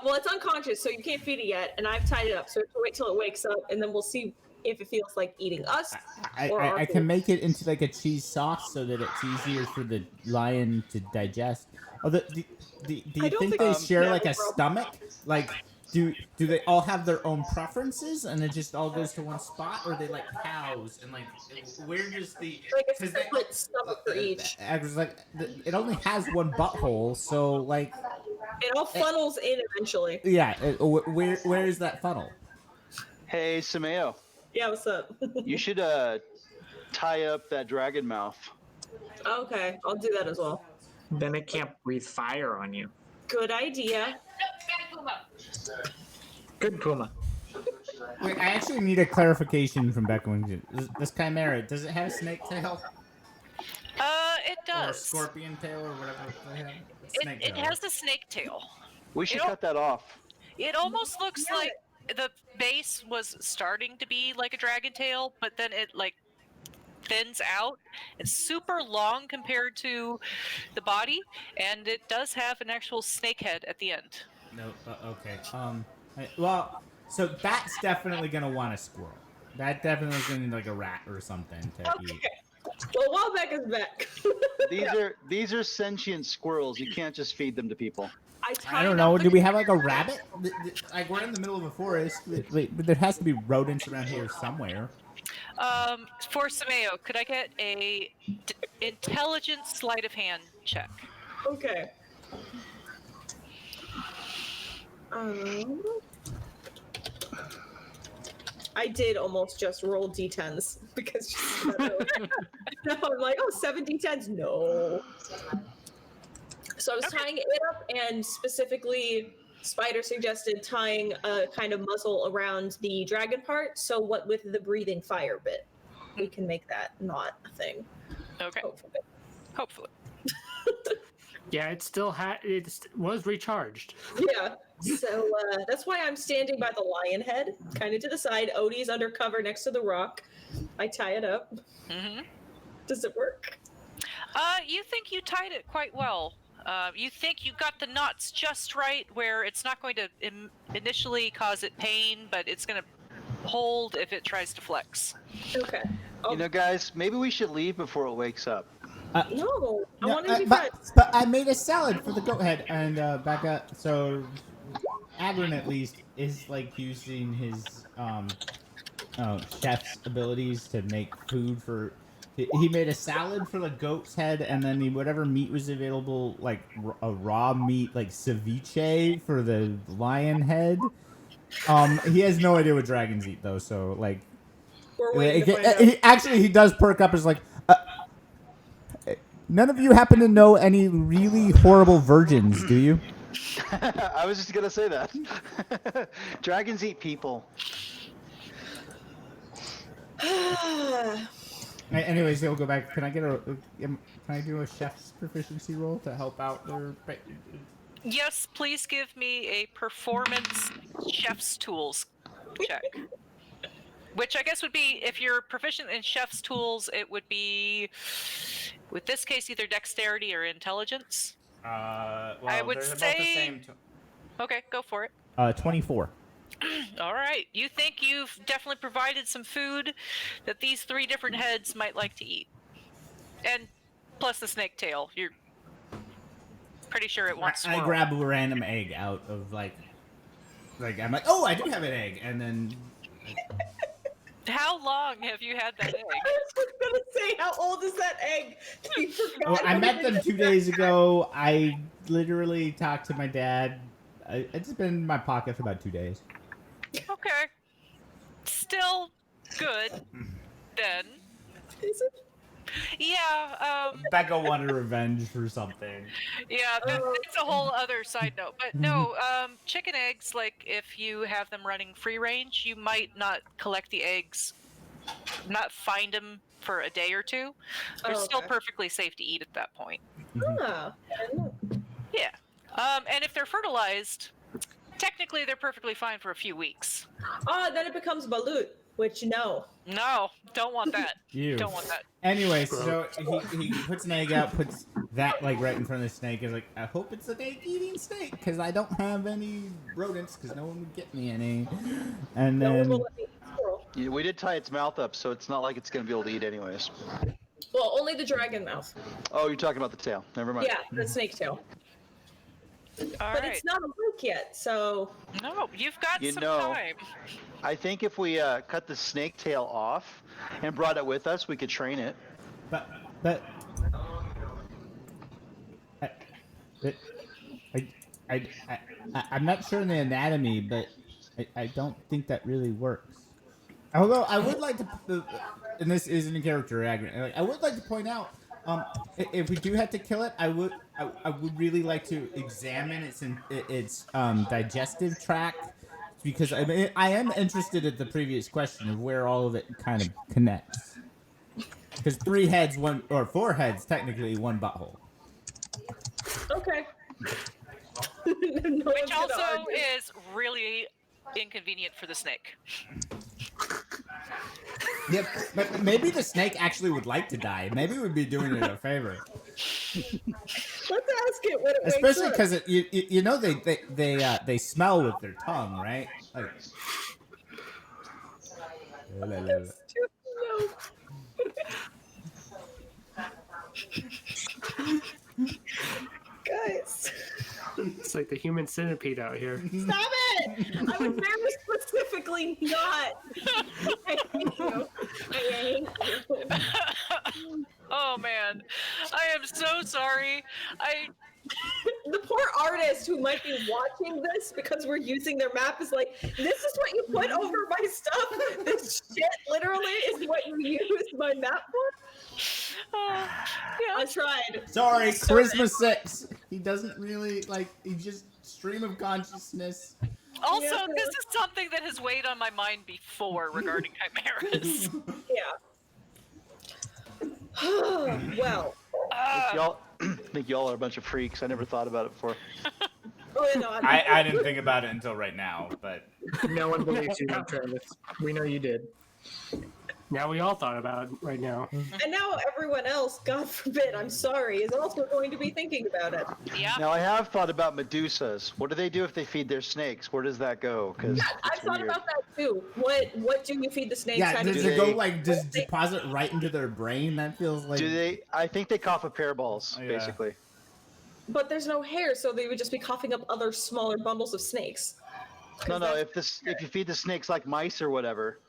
Well, it's unconscious, so you can't feed it yet, and I've tied it up. So we have to wait till it wakes up, and then we'll see if it feels like eating us. I can make it into like a cheese sauce so that it's easier for the lion to digest. Oh, do you think they share like a stomach? Like, do they all have their own preferences and it just all goes to one spot, or are they like cows and like where does the like a separate stomach for each? Agri's like it only has one butthole, so like it all funnels in eventually. Yeah, where is that funnel? Hey, Sameo. Yeah, what's up? You should tie up that dragon mouth. Okay, I'll do that as well. Then it can't breathe fire on you. Good idea. Good Puma. Wait, I actually need a clarification from Becca. This Chimera, does it have a snake tail? It Or a does. scorpion tail or whatever they have? Snake It tail. has a snake tail. We should You know- cut that off. It almost looks like the base was starting to be like a dragon tail, but then it like thins out. It's super long compared to the body, and it does have an actual snake head at the end. No, okay. Well, so that's definitely gonna want a squirrel. That definitely is gonna need like a rat or something to eat. Okay. Well, while Becca's back. These are sentient squirrels. You can't just feed them to people. I don't know. Do we have like a rabbit? Like we're in the middle of a forest, but there has to be rodents around here somewhere. For Sameo, could I get a intelligence sleight of hand check? Okay. I did almost just roll d10s because now I'm like, oh, 7 d10s? No. So I was tying it up, and specifically, Spider suggested tying a kind of muzzle around the dragon part. So what with the breathing fire bit, we can make that not a thing. Okay. Hopefully. Yeah, it still was recharged. Yeah. So that's why I'm standing by the lion head, kind of to the side. Odie's under cover next to the rock. I tie it up. Mm-hmm. Does it work? You think you tied it quite well. You think you got the knots just right, where it's not going to initially cause it pain, but it's going to hold if it tries to flex. Okay. You know, guys, maybe we should leave before it wakes up. No, I want to be but I made a salad for the goat head, and Becca. So, Agron at least is like using his chef's abilities to make food for. He made a salad for the goat's head, and then whatever meat was available, like a raw meat, like ceviche for the lion head. He has no idea what dragons eat, though. So, like, we're waiting to find out. he does perk up. Is like, none of you happen to know any really horrible virgins, do you? I was just gonna say that. Dragons eat people. Anyways, he'll go back. Can I do a chef's proficiency roll to help out their? Yes, please give me a performance chef's tools check. Which I guess would be, if you're proficient in chef's tools, it would be, with this case, either dexterity or intelligence. Well, I would they're both say- the same. Okay, go for it. 24. All right. You think you've definitely provided some food that these 3 different heads might like to eat. And plus the snake tail. You're pretty sure it wants I squirrel. grab a random egg out of like I'm like, oh, I do have an egg, and then. How long have you had that egg? I was just gonna say, how old is that egg? You forgot. Well, I met them 2 days ago. I literally talked to my dad. It's been in my pocket for about 2 days. Okay. Still good, then. Is it? Yeah, Becca wanted revenge for something. yeah, it's a whole other side note. But no, chicken eggs, like, if you have them running free range, you might not collect the eggs, not find them for a day or 2. They're still okay. perfectly safe to eat at that point. Ah, I don't know. Yeah. And if they're fertilized, technically they're perfectly fine for a few weeks. Then it becomes balut, which no. No, don't want that. Ew. Don't want that. Anyway, so he puts an egg out, puts that like right in front of the snake. Is like, I hope it's an egg-eating snake because I don't have any rodents because no one would get me any. And No one then will let me eat squirrel. Yeah, we did tie its mouth up, so it's not like it's gonna be able to eat anyways. Well, only the dragon mouth. Oh, you're talking about the tail. Never mind. Yeah, the snake tail. All But right. it's not awake yet, so. No, you've got You some know- time. I think if we cut the snake tail off and brought it with us, we could train it. but I'm not sure in the anatomy, but I don't think that really works. Although I would like to, and this isn't a character agreement, I would like to point out, if we do have to kill it, I would really like to examine its digestive tract, because I mean, I am interested in the previous question of where all of it kind of connects. Because 3 heads, 4 heads, technically 1 butthole. Okay. Which also is really inconvenient for the snake. Yep, but maybe the snake actually would like to die. Maybe we'd be doing it a favor. Let's ask it what it wakes Especially up. because you know they smell with their tongue, right? Like, No. Guys, It's like the human centipede out here. stop it! I was very specifically not. I hate you. I hate you. Oh man, I am so sorry. The poor artist who might be watching this because we're using their map is like, this is what you put over my stuff? This shit literally is what you use my map for? Yeah. I tried. sorry, Charisma 6. He doesn't really he just stream of consciousness. Also, Yeah. this is something that has weighed on my mind before regarding chimeras. Yeah. Well. I think y'all are a bunch of freaks. I never thought about it before. Oh, no, I didn't think about it until right now, but No one believes you, Travis. We know you did. Now we all thought about it right now. And now everyone else, God forbid, I'm sorry, is also going to be thinking about it. Yeah. Now I have thought about Medusas. What do they do if they feed their snakes? Where does that go? Because I've thought about that too. What do you feed the snakes? yeah, How do does you- it go just deposit right into their brain? That feels like. do they? I think they cough up hairballs, Yeah. basically. But there's no hair, so they would just be coughing up other smaller bundles of snakes. No. If you feed the snakes like mice or whatever,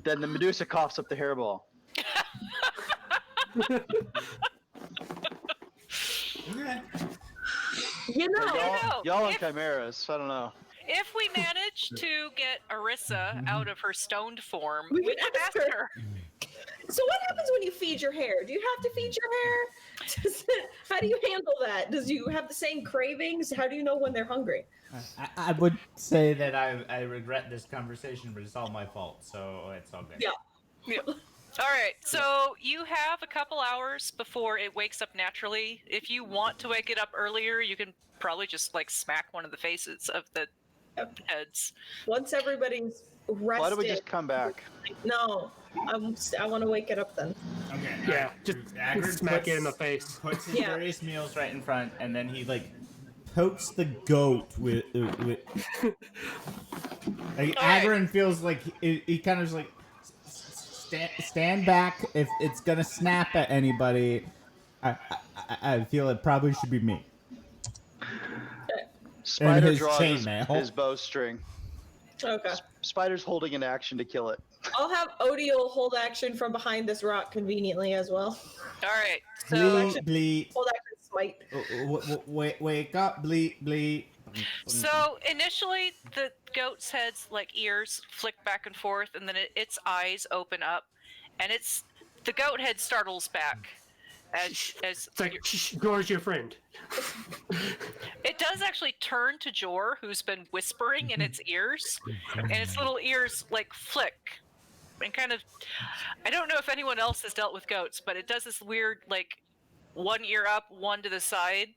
then the Medusa coughs up the hairball. Okay. You know, Y'all on if- chimeras. I don't know. If we manage to get Arissa out of her stoned form, We we can can ask ask her. her. so what happens when you feed your hair? Do you have to feed your hair? How do you handle that? Does you have the same cravings? How do you know when they're hungry? I would say that I regret this conversation, but it's all my fault, so it's all good. Yeah. Yeah. All right, so you have a couple hours before it wakes up naturally. If you want to wake it up earlier, you can probably just smack one of the faces of the heads. Once everybody's rested. Why don't we just come back? No, I want to wake it up then. Okay. Yeah, just Agrid smack it in the face. Puts his Yeah. various meals right in front, and then he pokes the goat with. Agrin feels like he kind of stand back. If it's gonna snap at anybody, I feel it probably should be me. Spider his draws chainmail. his bowstring. Okay. Spider's holding an action to kill it. I'll have Odiel hold action from behind this rock conveniently as well. All right, so Bleat, Hold action smite. wake up, bleat. so initially the goat's head's ears flick back and forth, and then its eyes open up, and the goat head startles back as It's like, shh, George, your friend. it does actually turn to Jor, who's been whispering in its ears, and its little ears flick and kind of. I don't know if anyone else has dealt with goats, but it does this weird one ear up, one to the side.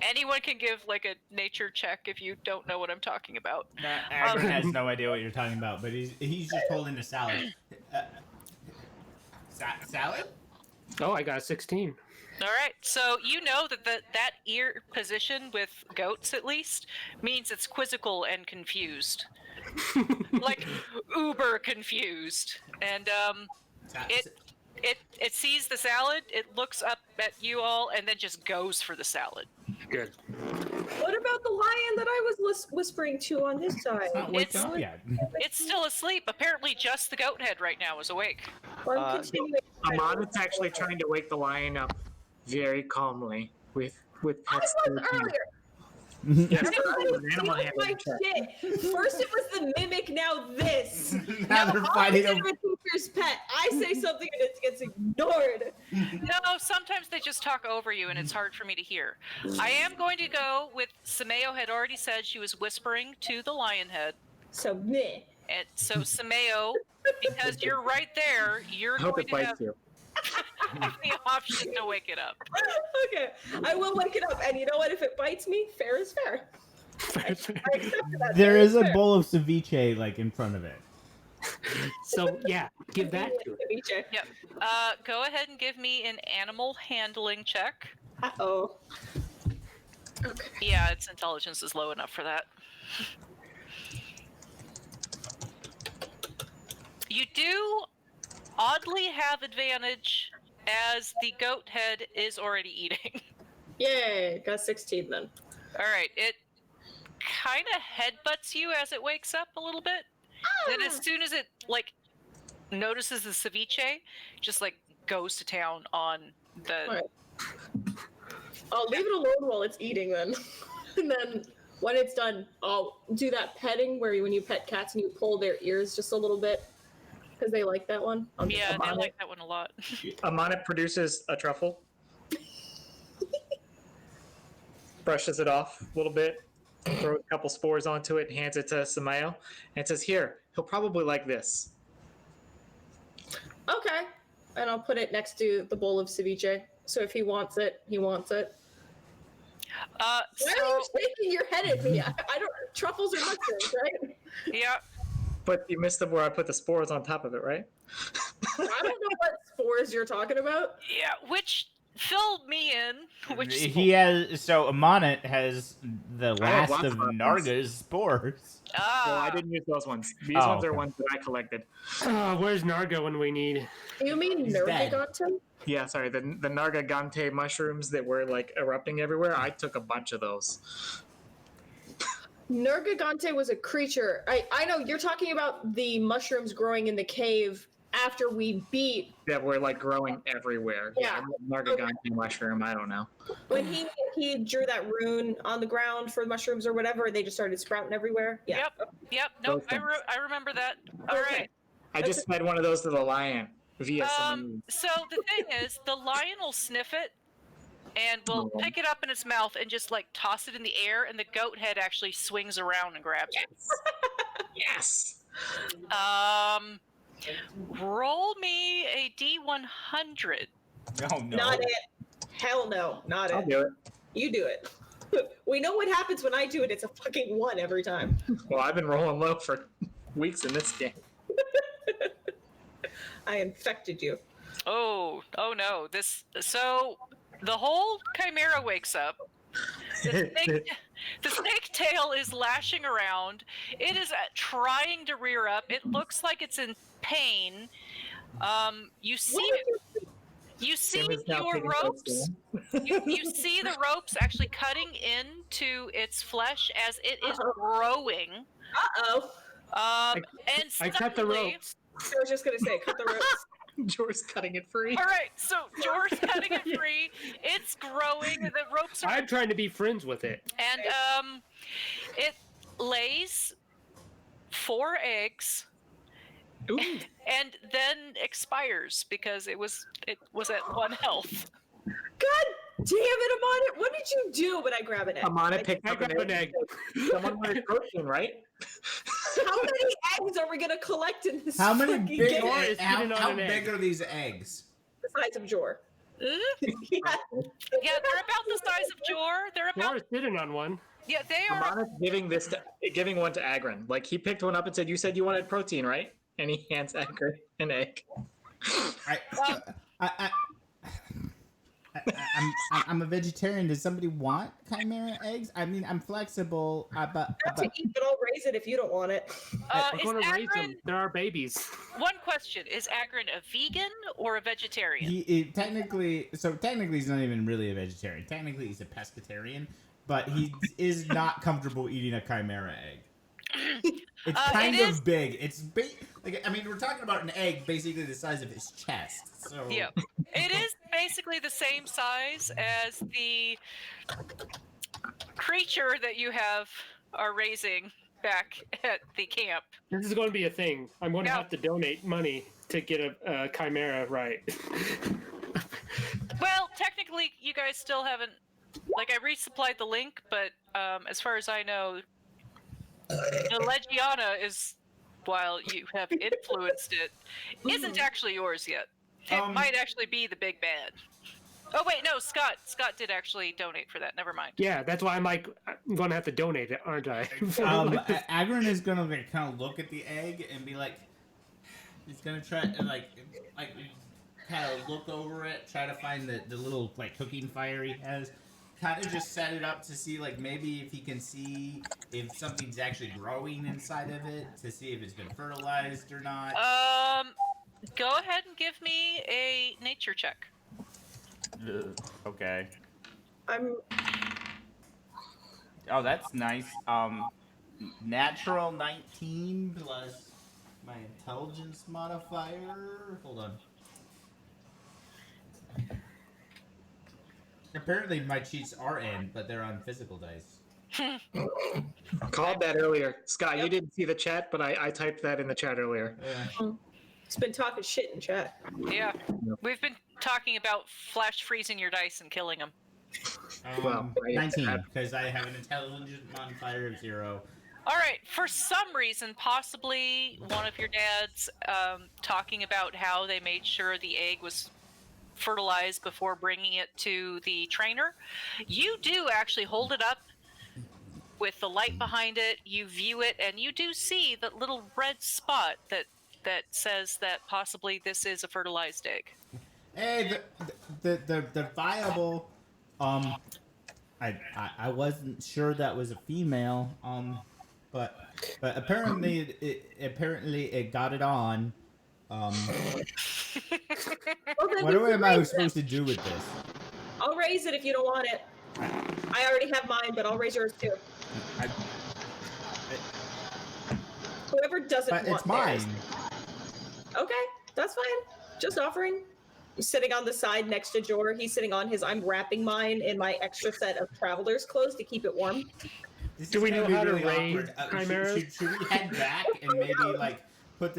Anyone can give a nature check if you don't know what I'm talking about. Agrin has no idea what you're talking about, but he's just holding a salad. Salad? Oh, I got a 16. All right, so you know that ear position with goats at least means it's quizzical and confused, uber confused, and it sees the salad, it looks up at you all, and then just goes for the salad. Good. What about the lion that I was whispering to on this side? Not waking up yet. It's still asleep. Apparently, just the goat head right now is awake. Or I'm continuing. Amanda's actually trying to wake the lion up very calmly with I pets. was earlier. Yes, Everybody an animal steals my handling check. shit. First it was the mimic, now this. Now they're fighting I'm over. a teacher's pet. I say something and it gets ignored. No, sometimes they just talk over you and it's hard for me to hear. I am going to go with Sameo had already said she was whispering to the lion head. So meh. And so Sameo, because you're right there, you're I hope going it to have bites you. the option to wake it up. Okay, I will wake it up, and you know what? If it bites me, fair is fair. I accept that. There Fair is a fair. bowl of ceviche like in front of it. So yeah, give that to it. Ceviche. Yep. Go ahead and give me an animal handling check. Uh-oh. Okay. Yeah, its intelligence is low enough for that. You do oddly have advantage as the goat head is already eating. Yay, got 16 then. All right, it kind of headbutts you as it wakes up a little bit. Then as soon as it like notices the ceviche, just like goes to town on the. Alright. I'll leave it alone while it's eating then. And then when it's done, I'll do that petting where when you pet cats and you pull their ears just a little bit. Because they like that one. Yeah, they like that one a lot. Amana produces a truffle, brushes it off a little bit, throws a couple spores onto it, and hands it to Sameo, and says, "Here, he'll probably like this." Okay. And I'll put it next to the bowl of ceviche. So if he wants it, he wants it. Why are you shaking your head at me? I don't. Truffles are mushrooms, right? Yeah. But you missed the where I put the spores on top of it, right? I don't know what spores you're talking about. Yeah, which filled me in. Which He has Amonit has the I have last lots of of them. Narga's spores. Well, I didn't use those ones. These Oh, ones are okay. ones that I collected. Where's Narga when we need? You mean He's dead. Nergigante? Yeah, sorry, the Nargagante mushrooms that were like erupting everywhere. I took a bunch of those. Nergigante was a creature. I know you're talking about the mushrooms growing in the cave after we beat. That were like growing everywhere. Yeah. Nargagante mushroom. I don't know. When he drew that rune on the ground for the mushrooms or whatever, they just started sprouting everywhere. Yeah. Yep. Nope. Those things. I remember that. All Okay. right. I just fed one of those to the lion via someone. So the thing is, the lion will sniff it and will Oh. pick it up in its mouth and just like toss it in the air, and the goat head actually swings around and grabs it. Yes. Roll me a D100. Oh no! Not it. Hell no. Not I'll it. do it. You do it. We know what happens when I do it. It's a fucking 1 every time. Well, I've been rolling low for weeks in this game. I infected you. Oh no. So the whole Chimera wakes up. The snake tail is lashing around. It is trying to rear up. It looks like it's in pain. You see You see Sam is now your taking ropes. notes. You see the ropes actually cutting into its flesh as it is growing. Uh-oh. And I cut the suddenly- ropes. I was just going to say, cut the ropes. Jor's cutting it free. All right, so Jor's cutting it free. It's growing. The ropes are, I'm trying to be friends with it. and it lays 4 eggs, Ooh. and then expires because it was at 1 health. God damn it, Amon! What did you do when I grab an egg? Amana picked I up got an egg. Someone wanted protein, right? How many eggs are we gonna collect in this? How many fucking big? game? Jor is How sitting on an big egg. are these eggs? The size of Jor. Mhm. Yeah. Yeah, they're about the size of Jor. They're about Jor is sitting on one. yeah, they are. Amana's giving one to Agron. Like he picked one up and said, "You said you wanted protein, right?" And he hands Agron an egg. I'm a vegetarian. Does somebody want chimera eggs? I mean, I'm flexible. Not to eat, but I'll raise it if you don't want it. I'm Is going to raise them. Agron, There are babies. one question, is Agron a vegan or a vegetarian? Technically he's not even really a vegetarian. Technically, he's a pescatarian, but he is not comfortable eating a chimera egg. It's kind it of is- big. It's big. Like, I mean, we're talking about an egg basically the size of his chest. So Yeah. It is basically the same size as the creature that you are raising back at the camp. This is going to be a thing. I'm going to Yeah. have to donate money to get a Chimera right. Well, technically, you guys still haven't. Like, I resupplied the link, but as far as I know, the Legiana is, while you have influenced it, isn't actually yours yet. It might actually be the big bad. Oh wait, no, Scott. Scott did actually donate for that. Never mind. Yeah, that's why I'm going to have to donate it, aren't I? Agron is gonna like kind of look at the egg and be like, he's gonna try to like kind of look over it, try to find the little like cooking fire he has, kind of just set it up to see like maybe if he can see if something's actually growing inside of it, to see if it's been fertilized or not. Go ahead and give me a nature check. Okay. I'm. Oh, that's nice. Natural 19 Plus my intelligence modifier. Hold on. Apparently my cheats are in, but they're on physical dice. Called that earlier. Scott, you didn't see the chat, but I typed that in the chat earlier. It's been talking shit in chat. Yeah, we've been talking about flash freezing your dice and killing them. Well, 19, because I have an intelligence modifier of 0. All right, for some reason, possibly one of your dads talking about how they made sure the egg was fertilized before bringing it to the trainer. You do actually hold it up with the light behind it, you view it, and you do see that little red spot that says that possibly this is a fertilized egg. Hey, the viable. I wasn't sure that was a female. But apparently it got it on. What am I supposed to do with this? I'll raise it if you don't want it. I already have mine, but I'll raise yours too. Whoever doesn't But want it's mine. theirs. Okay, that's fine. Just offering. Sitting on the side next to Jor, he's sitting on his. I'm wrapping mine in my extra set of traveler's clothes to keep it warm. This Do is we gonna know be how to really raise awkward. chimeras? Should we head back and maybe like put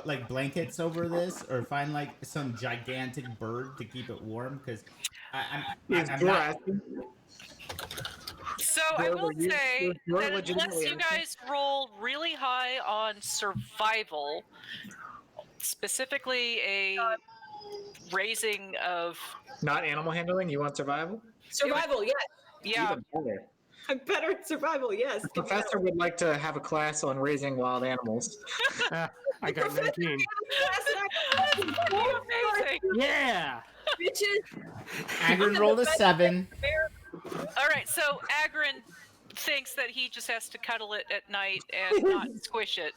like blankets over this, or find like some gigantic bird to keep it warm? Because I'm not. So I will say that unless you guys roll really high on survival, specifically a raising of... Not animal handling? You want survival? Survival, yes. Yeah. Even better. I'm better at survival, yes. The professor would like to have a class on raising wild animals. I got 19. Amazing. Yeah! Bitches. Agron rolled a 7. All right, so Agron thinks that he just has to cuddle it at night and not squish it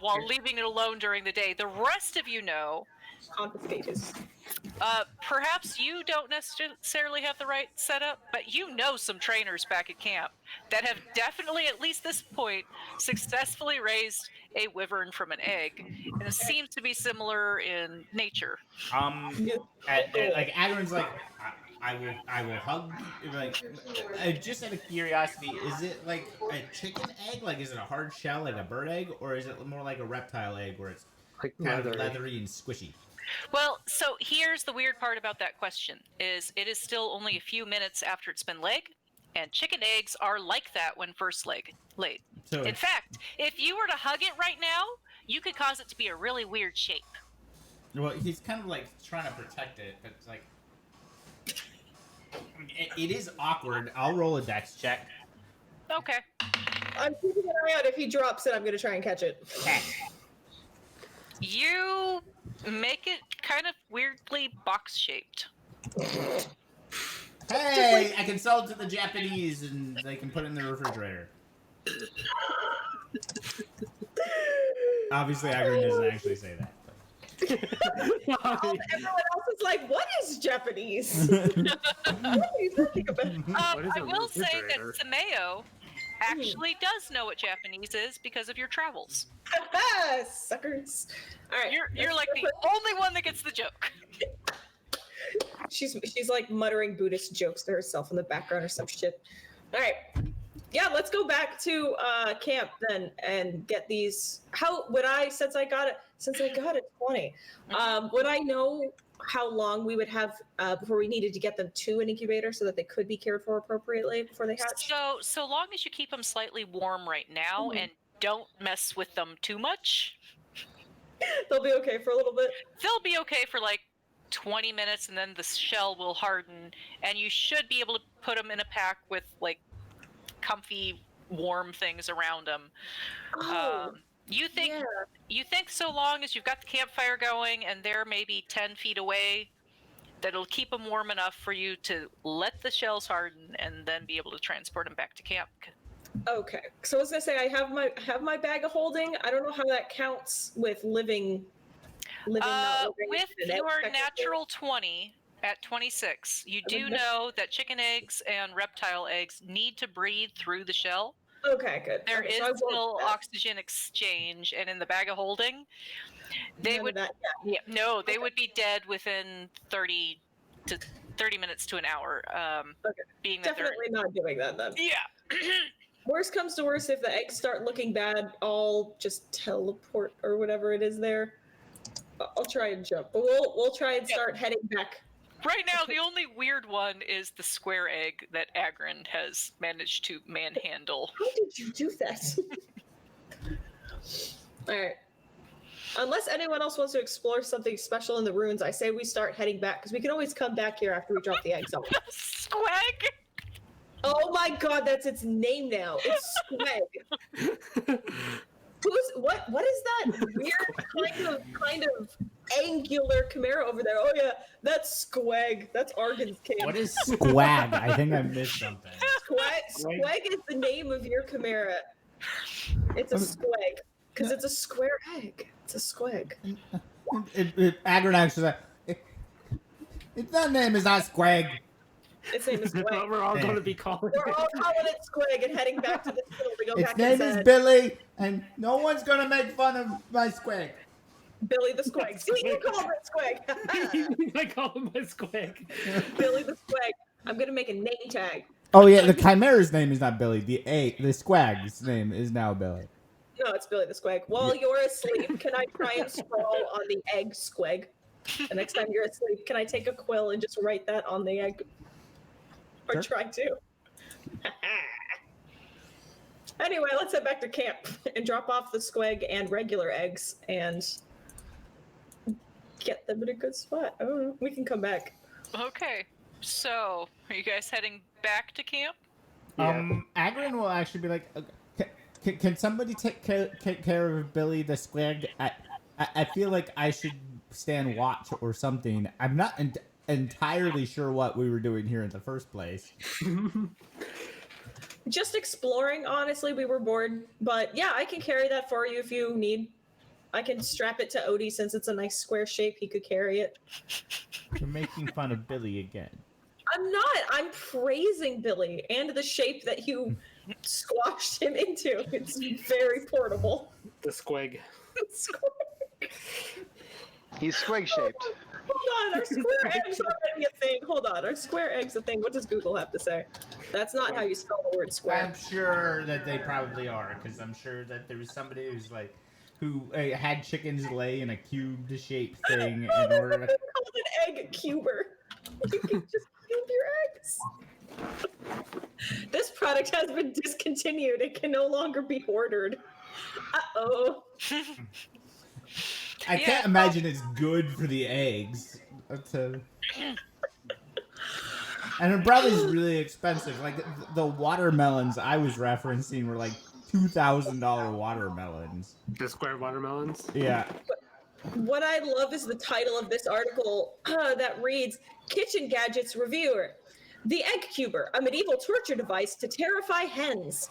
while leaving it alone during the day. The rest of you know, Confiscatus. perhaps you don't necessarily have the right setup, but you know some trainers back at camp that have definitely, at least this point, successfully raised a wyvern from an egg, and it seems to be similar in nature. Like Agron's like, I will hug. Like, just out of curiosity, is it like a chicken egg? Like, is it a hard shell like a bird egg, or is it more like a reptile egg where it's Like kind of leathery and squishy? Well, so here's the weird part about that question, is it is still only a few minutes after it's been laid, and chicken eggs are like that when first laid. So In fact, if you were to hug it right now, you could cause it to be a really weird shape. well, he's kind of like trying to protect it, but it's like it is awkward. I'll roll a dex check. Okay. I'm keeping an eye out. If he drops it, I'm going to try and catch it. You make it kind of weirdly box-shaped. Hey, I consulted the Japanese, and they can put it in the refrigerator. Obviously, Agron doesn't actually say that. Everyone else is like, what is Japanese? What are you talking about? I will say that Sameo actually does know what Japanese is because of your travels. Suckers. All right. You're like the only one that gets the joke. She's like muttering Buddhist jokes to herself in the background or some shit. All right. Yeah, let's go back to camp then and get these. How would I since I got it 20? Would I know how long we would have before we needed to get them to an incubator so that they could be cared for appropriately before they hatch? So long as you keep them slightly warm right now and don't mess with them too much, They'll be okay for a little bit. they'll be okay for like 20 minutes, and then the shell will harden, and you should be able to put them in a pack with like comfy, warm things around them. You think so long as you've got the campfire going and they're maybe 10 feet away, that it'll keep them warm enough for you to let the shells harden and then be able to transport them back to camp. Okay, so I was gonna say I have my bag of holding. I don't know how that counts with living. Not living With in an egg, your technically. natural 20 at 26, you do know that chicken eggs and reptile eggs need to breathe through the shell. Okay, good. There Okay, is so I won't still do that. oxygen exchange, and in the bag of holding, they None of would that. they would be dead within 30 minutes to an hour. Being that Definitely not doing that then. yeah. Worst comes to worst, if the eggs start looking bad, I'll just teleport or whatever it is there. I'll try and jump, but we'll try and start heading back. Right now, the only weird one is the square egg that Agrin has managed to manhandle. How did you do that? All right. Unless anyone else wants to explore something special in the ruins, I say we start heading back because we can always come back here after we drop the eggs off. Squag? Oh my god, that's its name now. It's Squag. What is that weird kind of angular chimera over there? Oh yeah, that's Squag. That's Argon's camp. What is squag? I think I missed something. Squag is the name of your chimera. It's a squag because it's a square egg. It's a squag. Agron says, that name is not squag. Its name is That's what Squag. we're all going to be calling We're it. all calling it Squag and heading back to the field to go Its back name is inside. Billy, and no one's gonna make fun of my squag. Billy the Squag. See, you called it Squag. I call him my squig. Billy the Squag. I'm gonna make a name tag. Oh yeah, the chimera's name is not Billy. The squag's name is now Billy. No, it's Billy the Squag. While you're asleep, can I try and scroll on the egg Squag? The next time you're asleep, can I take a quill and just write that on the egg? Or Sure. try to. Anyway, let's head back to camp and drop off the squag and regular eggs and get them in a good spot. Oh, we can come back. Okay, so are you guys heading back to camp? Agron will actually be like, can somebody take care of Billy the squag? I feel like I should stand watch or something. I'm not entirely sure what we were doing here in the first place. Just exploring, honestly, we were bored. But yeah, I can carry that for you if you need. I can strap it to Odie since it's a nice square shape. He could carry it. You're making fun of Billy again. I'm not. I'm praising Billy and the shape that you squashed him into. It's very portable. The squig. He's squig shaped. Hold on, our square egg's already a thing. Hold on, our square egg's a thing. What does Google have to say? That's not how you spell the word square. I'm sure that they probably are, because I'm sure that there was somebody who had chickens lay in a cubed shaped thing in order to. It's called an egg cuber. You can just cube your eggs. This product has been discontinued. It can no longer be ordered. Uh-oh. I can't imagine it's good for the eggs. And it probably is really expensive. Like the watermelons I was referencing were like $2,000 watermelons. The square watermelons? Yeah. What I love is the title of this article that reads, Kitchen Gadgets Reviewer. The Egg Cuber, a medieval torture device to terrify hens.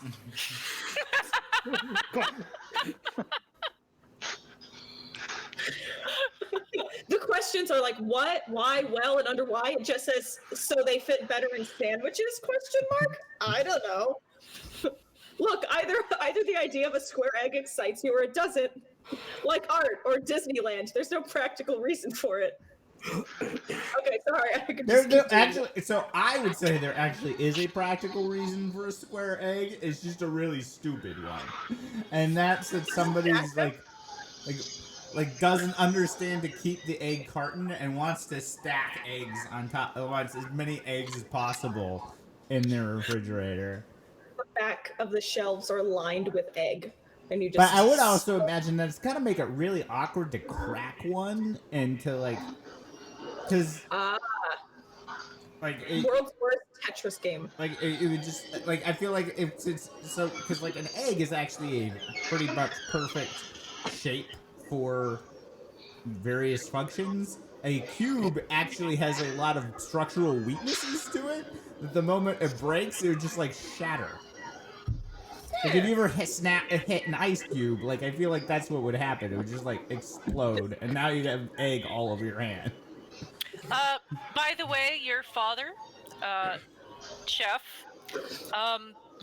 The questions are like, what, why, well, and under why. It just says, so they fit better in sandwiches, question mark? I don't know. Look, either the idea of a square egg excites you or it doesn't. Like art or Disneyland, there's no practical reason for it. Okay, sorry. I could There just keep doing actually, so I would say there actually is a practical reason for a square egg. It's just a really stupid one, and that's that somebody's like doesn't understand to keep the egg carton and wants to stack eggs on top. Wants as many eggs as possible in their refrigerator. the back of the shelves are lined with egg, and you just. But I would also imagine that it's gonna make it really awkward to crack one and to like, because like World's worst Tetris game. like it would just like I feel like it's so because like an egg is actually a pretty much perfect shape for various functions. A cube actually has a lot of structural weaknesses to it that the moment it breaks, it would just like shatter. Like if you ever hit an ice cube, like I feel like that's what would happen. It would just like explode, and now you'd have egg all over your hand. By the way, your father, Chef,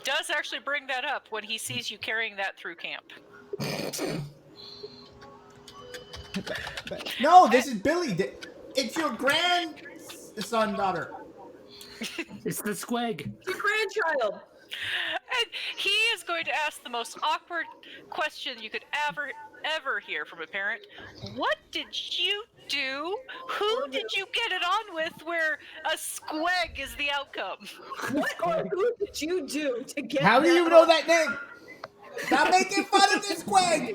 does actually bring that up when he sees you carrying that through camp. No, this is Billy. It's your grandson, daughter. It's the squig. Your grandchild. And he is going to ask the most awkward question you could ever hear from a parent. What did you do? Who did you get it on with where a squeg is the outcome? What or who did you do to get? How do that you know that name? Stop making fun of this squig.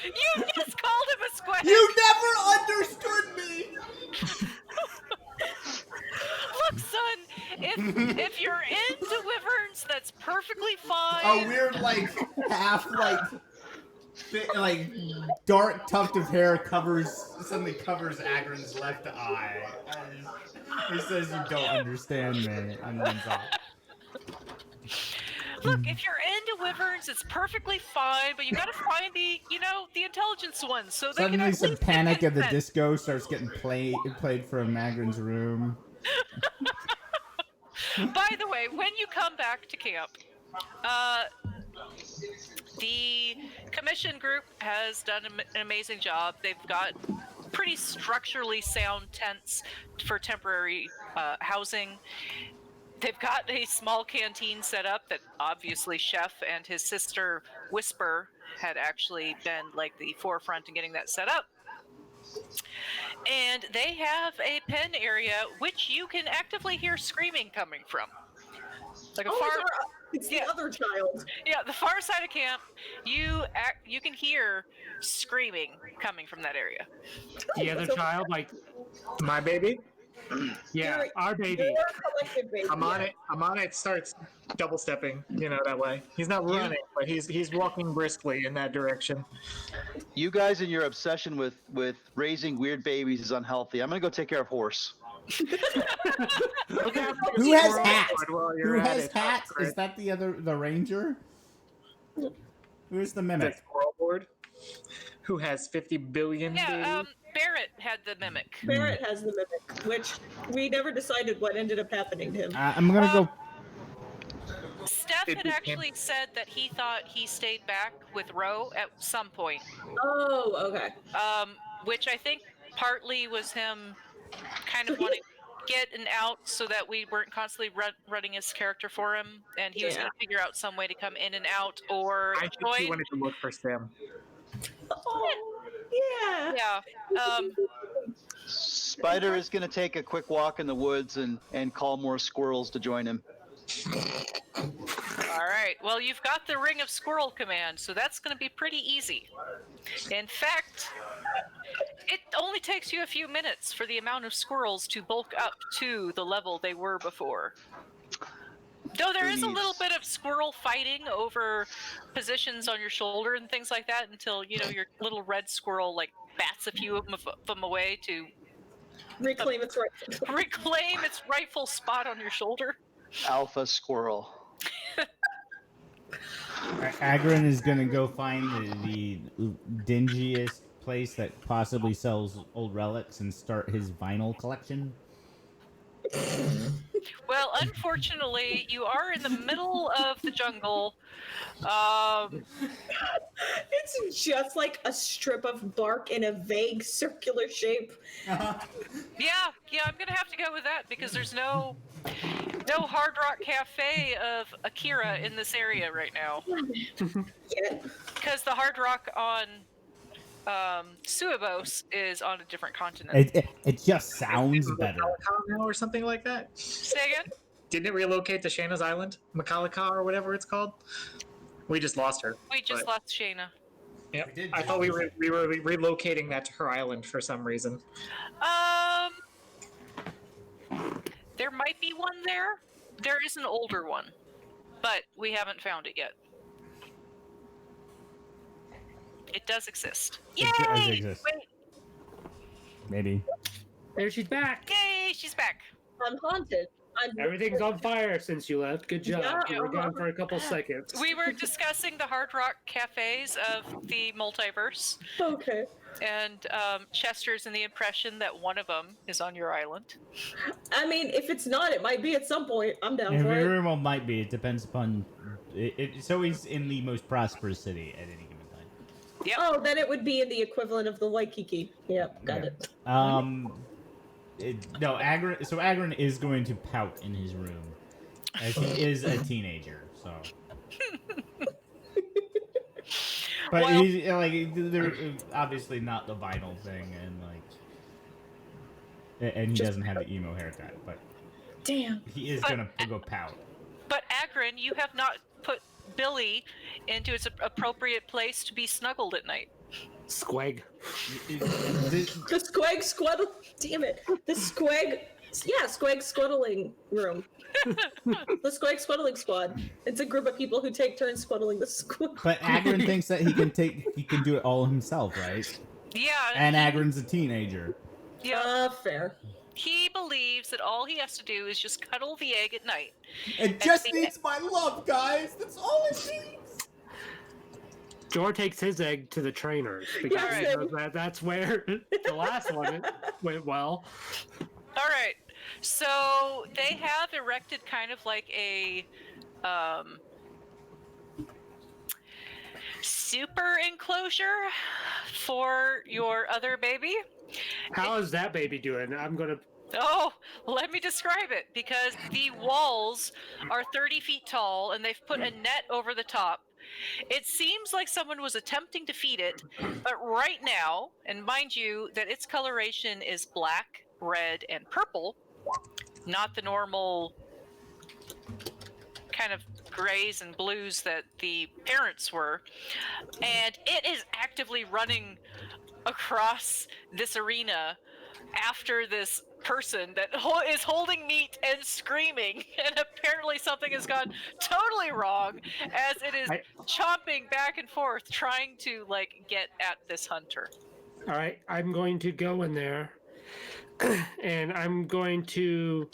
You just called him a squeg. You never understood me. Look, son, if you're into wyverns, that's perfectly fine. A weird like half like dark tuft of hair suddenly covers Agron's left eye. He says you don't understand me. And then Look, if you're into wyverns, it's perfectly fine, but you gotta find the intelligence ones so they can suddenly at some least panic get of the consent. disco starts getting played from Agron's room. By the way, when you come back to camp, the commission group has done an amazing job. They've got pretty structurally sound tents for temporary housing. They've got a small canteen set up that obviously Chef and his sister Whisper had actually been like the forefront in getting that set up. And they have a pen area which you can actively hear screaming coming from. Like it's the other child. Yeah, the far side of camp, you can hear screaming coming from that area. The other child, like My baby. yeah, our baby. Your collective baby. I'm on it. I'm on it. Starts double stepping. That way. He's not running, but he's walking briskly in that direction. You guys and your obsession with raising weird babies is unhealthy. I'm gonna go take care of horse. Who has hats? Who has hats? Is that the ranger? Who's the mimic? The squirrel board. Who has 50 billion? Yeah, Barrett had the mimic. Barrett has the mimic, which we never decided what ended up happening to him. I'm gonna go. Steph had actually said that he thought he stayed back with Ro at some point. Oh, okay. Which I think partly was him kind of wanting to get an out so that we weren't constantly running his character for him, and he was going to figure out some way to come in and out or I think he wanted to look for Sam. Oh, yeah. Yeah. Spider is gonna take a quick walk in the woods and call more squirrels to join him. All right. Well, you've got the Ring of Squirrel command, so that's going to be pretty easy. In fact, it only takes you a few minutes for the amount of squirrels to bulk up to the level they were before. Though there is a little bit of squirrel fighting over positions on your shoulder and things like that until, your little red squirrel, bats a few of them away to Reclaim its rightful spot on your shoulder. Alpha squirrel. Agron is gonna go find the dingiest place that possibly sells old relics and start his vinyl collection. Well, unfortunately, you are in the middle of the jungle. It's it's just like a strip of bark in a vague circular shape. Yeah, I'm gonna have to go with that because there's no Hard Rock Cafe of Akira in this area right now. Yeah. Because the Hard Rock on Suabos is on a different continent. It just sounds better. Macalacau now or something like that. Say again? Didn't it relocate to Shayna's Island? Macalacau or whatever it's called? We just lost her. We just lost Shayna. Yep. We did I thought we were relocating that to her island for some reason. There might be one there. There is an older one, but we haven't found it yet. It does exist. Yay! It does exist. Wait. Maybe. There she's back. Yay, she's back. I'm haunted. Everything's on fire since you left. Good job. Yeah. You were gone for a couple seconds. We were discussing the Hard Rock cafes of the multiverse, Okay. and Chester's in the impression that one of them is on your island. I mean, if it's not, it might be at some point. I'm down It for it. very well might be. It depends upon. It's always in the most prosperous city at any given time. Yep. Oh, then it would be in the equivalent of the Waikiki. Yep, got it. No, Agron is going to pout in his room, as he is a teenager. So, but Well- he's like, they're obviously not the vinyl thing, and he doesn't have the emo haircut, but Damn. he is gonna go pout. But Agrin, you have not put Billy into its appropriate place to be snuggled at night. Squeg. The Squeg Squaddle. Damn it. The Squeg. Yeah, Squeg Squaddling room. The Squeg Squaddling squad. It's a group of people who take turns squaddling the squad. But Agron thinks that he can do it all himself, right? Yeah. And Agron's a teenager. Yeah. Fair. He believes that all he has to do is just cuddle the egg at night. It just needs my love, guys. That's all it needs. Jor takes his egg to the trainers because Yes, he knows that's where the last one went well. All right. So they have erected kind of like a super enclosure for your other baby. How is that baby doing? I'm gonna. Oh, let me describe it, because the walls are 30 feet tall and they've put a net over the top. It seems like someone was attempting to feed it, but right now, and mind you that its coloration is black, red, and purple, not the normal kind of grays and blues that the parents were, and it is actively running across this arena after this person that is holding meat and screaming, and apparently something has gone totally wrong as it is chomping back and forth trying to like get at this hunter. All right, I'm going to go in there and I'm going to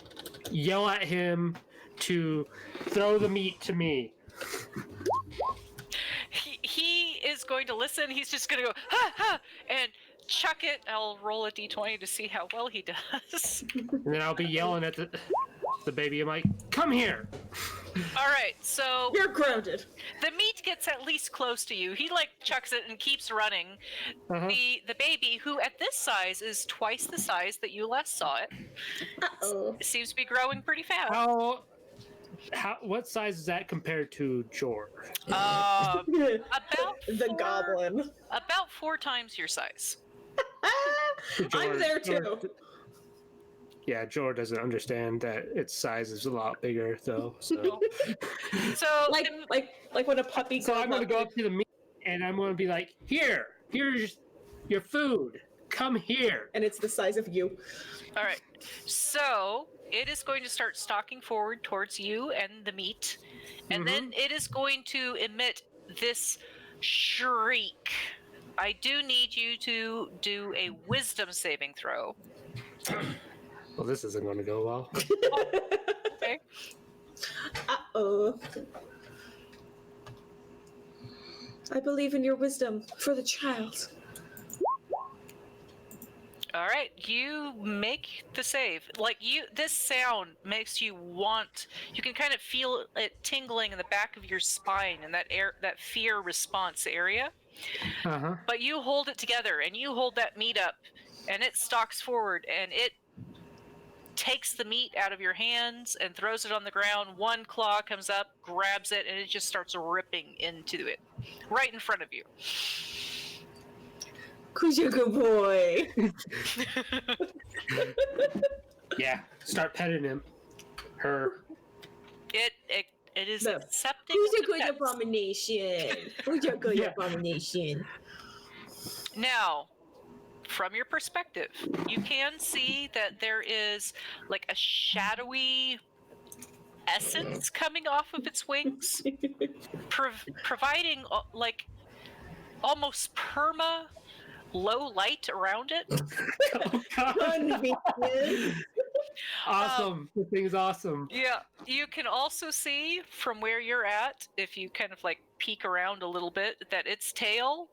yell at him to throw the meat to me. He is going to listen. He's just going to go ha ha and chuck it. I'll roll a d20 to see how well he does. And then I'll be yelling at the baby. I'm like, come here. All right, so You're grounded. the meat gets at least close to you. He like chucks it and keeps running. Uh-huh. The baby, who at this size is twice the size that you last saw it, Uh-oh. seems to be growing pretty fast. What size is that compared to Jor? About The four- goblin. About 4 times your size. I'm there too. Yeah, Jor doesn't understand that its size is a lot bigger, though. So, So Like when a puppy. so grows I'm gonna go up to the meat and I'm gonna be like, here's your food. Come here. and it's the size of you. all right. So it is going to start stalking forward towards you and the meat, and then it is going to emit this shriek. I do need you to do a wisdom saving throw. Well, this isn't going to go well. Okay. Uh-oh. I believe in your wisdom for the child. All right, you make the save. This sound makes you want. You can kind of feel it tingling in the back of your spine in that fear response area. Uh-huh. But you hold it together, and you hold that meat up, and it stalks forward, and it takes the meat out of your hands and throws it on the ground. One claw comes up, grabs it, and it just starts ripping into it, right in front of you. Who's your good boy? Yeah, start petting him. Her. It is No. accepting. Who's your to good pets. abomination? Who's your good Yeah. abomination? Now, from your perspective, you can see that there is like a shadowy essence coming off of its wings, providing like almost perma low light around it. Oh, God. Convenient. Awesome. This thing's awesome. Yeah, you can also see from where you're at, if you kind of like peek around a little bit, that its tail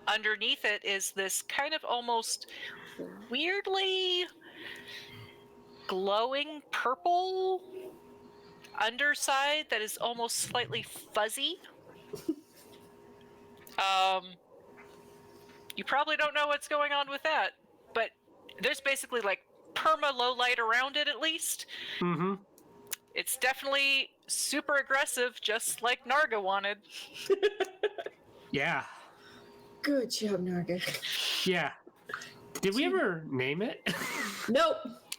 underneath it is this kind of almost weirdly glowing purple underside that is almost slightly fuzzy. You probably don't know what's going on with that, but there's basically like perma low light around it at least. Mm-hmm. It's definitely super aggressive, just like Narga wanted. Yeah. Good job, Narga. Yeah. Did we ever name it? Nope.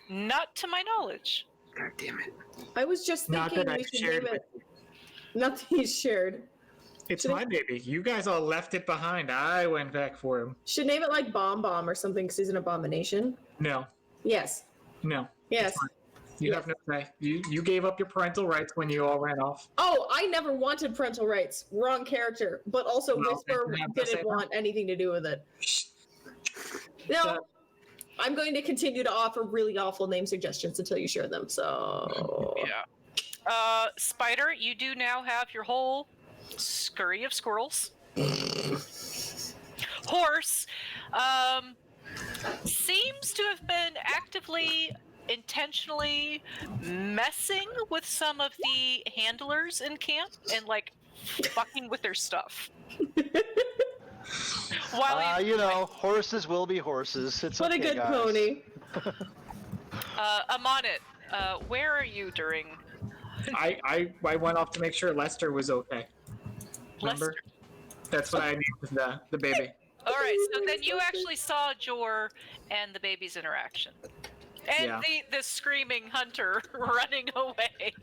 Not to my knowledge. God damn it. I was just Not thinking that I we should shared name it. Nothing is shared. It's Should I- my baby. You guys all left it behind. I went back for him. Should name it like Bomb Bomb or something because he's an abomination. No, Yes. no. Yes. You have no say. You gave up your parental rights when you all ran off. Oh, I never wanted parental rights. Wrong character. But also Well, Whisper then you have to say didn't want anything to do with it. Shh. No. I'm going to continue to offer really awful name suggestions until you share them. So Yeah. Spider, you do now have your whole scurry of squirrels. Horse seems to have been actively, intentionally messing with some of the handlers in camp and like fucking with their stuff. While You know, horses will be horses. It's what okay, a good guys. pony. Amonit, where are you during I went off to make sure Lester was okay. Remember? Lester? That's what I named the baby. All right, so then you actually saw Jor and the baby's interaction, and Yeah. the screaming hunter running away.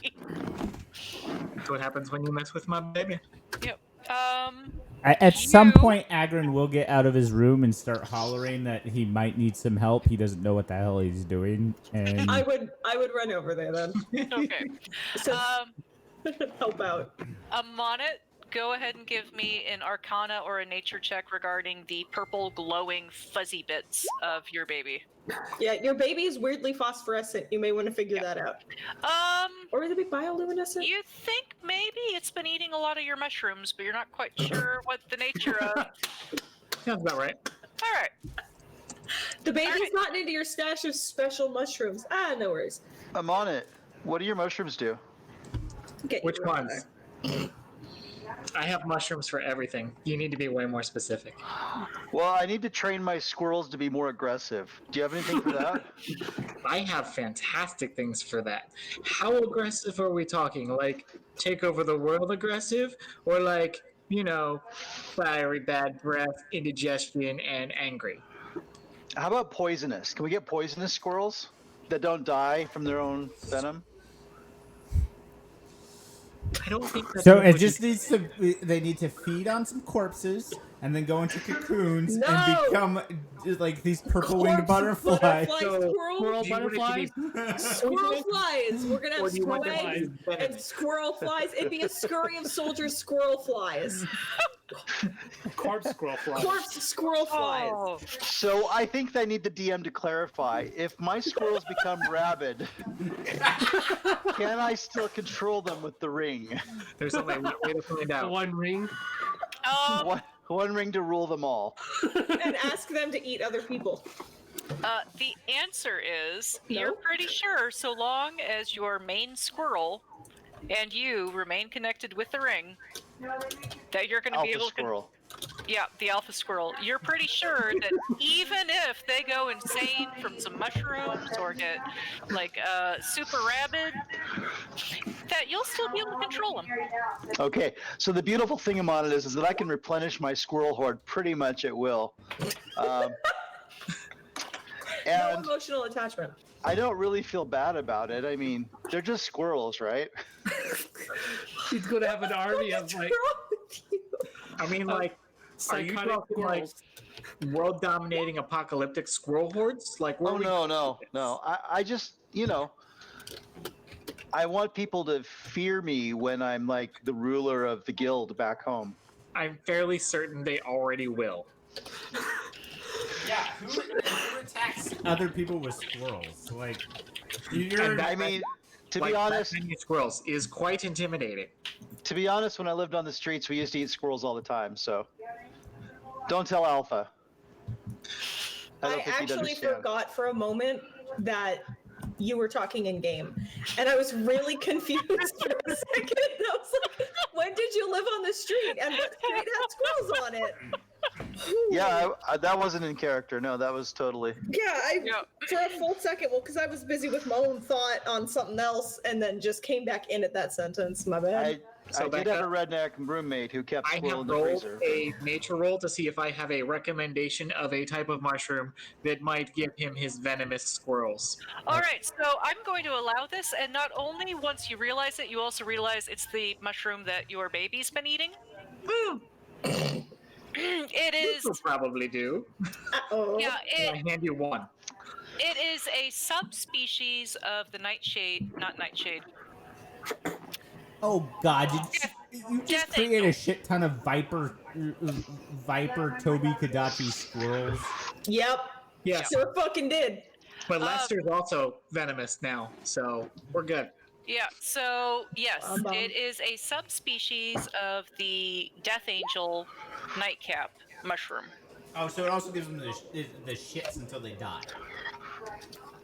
That's what happens when you mess with my baby. Yep. At some You- point, Agron will get out of his room and start hollering that he might need some help. He doesn't know what the hell he's doing, and I would run over there then. Okay. So help out. Amonit, go ahead and give me an Arcana or a Nature check regarding the purple glowing fuzzy bits of your baby. Yeah, your baby is weirdly phosphorescent. You may want to figure that out. Or is it bioluminescent? You think maybe it's been eating a lot of your mushrooms, but you're not quite sure what the nature of. Sounds about right. All right. The baby's Alright. gotten into your stash of special mushrooms. Ah, no worries. I'm on it. What do your mushrooms do? Get Which you right ones? there. I have mushrooms for everything. You need to be way more specific. Well, I need to train my squirrels to be more aggressive. Do you have anything for that? I have fantastic things for that. How aggressive are we talking? Like, take over the world aggressive? Or like, you know, fiery, bad breath, indigestion, and angry? How about poisonous? Can we get poisonous squirrels that don't die from their own venom? I don't think that's so what it you- just needs to. They need to feed on some corpses and then go into cocoons No! and become like these purple-winged Corpse butterflies. squirrel, Squirrel Do you want it to be- butterflies? squirrel flies. We're gonna Or have do you want them to squirrels be venomous? and squirrel flies. It'd be a scurry of soldiers, squirrel flies. Corpse squirrel flies. Corpse squirrel flies. Oh, So I think I need the DM to clarify. If my squirrels become rabid, can I still control them with the ring? There's only one way to find The out. one ring. One ring to rule them all. And ask them to eat other people. The answer is No? you're pretty sure, so long as your main squirrel and you remain connected with the ring, that you're going to be Alpha able to. squirrel. Yeah, the alpha squirrel. You're pretty sure that even if they go insane from some mushrooms or get like super rabid, that you'll still be able to control them. Okay, so the beautiful thing about it is that I can replenish my squirrel horde pretty much at will. No And emotional attachment. I don't really feel bad about it. I mean, they're just squirrels, right? He's gonna have an army of like I mean, like, are you psychotic talking like squirrels. world-dominating apocalyptic squirrel hordes? Like, where Oh, we no. I just, I want people to fear me when I'm like the ruler of the guild back home. I'm fairly certain they already will. Yeah, who attacks other people with squirrels? Like, you're. And that- I mean, to like, be that honest, many squirrels is quite intimidating. when I lived on the streets, we used to eat squirrels all the time. So, don't tell Alpha. I don't think he'd actually understand. forgot for a moment that you were talking in game, and I was really confused for a second. I was like, "When did you live on the street? And what street had squirrels on it?" Yeah, that wasn't in character. No, that was totally. Yeah. For a full second, well, because I was busy with my own thought on something else, and then just came back in at that sentence. My bad. So I did Becca, have a redneck roommate who kept I squirrel have in the rolled freezer. a nature roll to see if I have a recommendation of a type of mushroom that might give him his venomous squirrels. All right, so I'm going to allow this, and not only once you realize it, you also realize it's the mushroom that your baby's been eating. It is, This will probably do. Uh-oh. yeah, I hand you one. it is a subspecies of the nightshade, not nightshade. Oh God! You just Death created angel. a shit ton of viper Toby Kadachi squirrels. Yep. Yes, Sure fucking did. but Lester's also venomous now, so we're good. Yeah, so yes, Bum. it is a subspecies of the death angel nightcap mushroom. Oh, so it also gives them the shits until they die.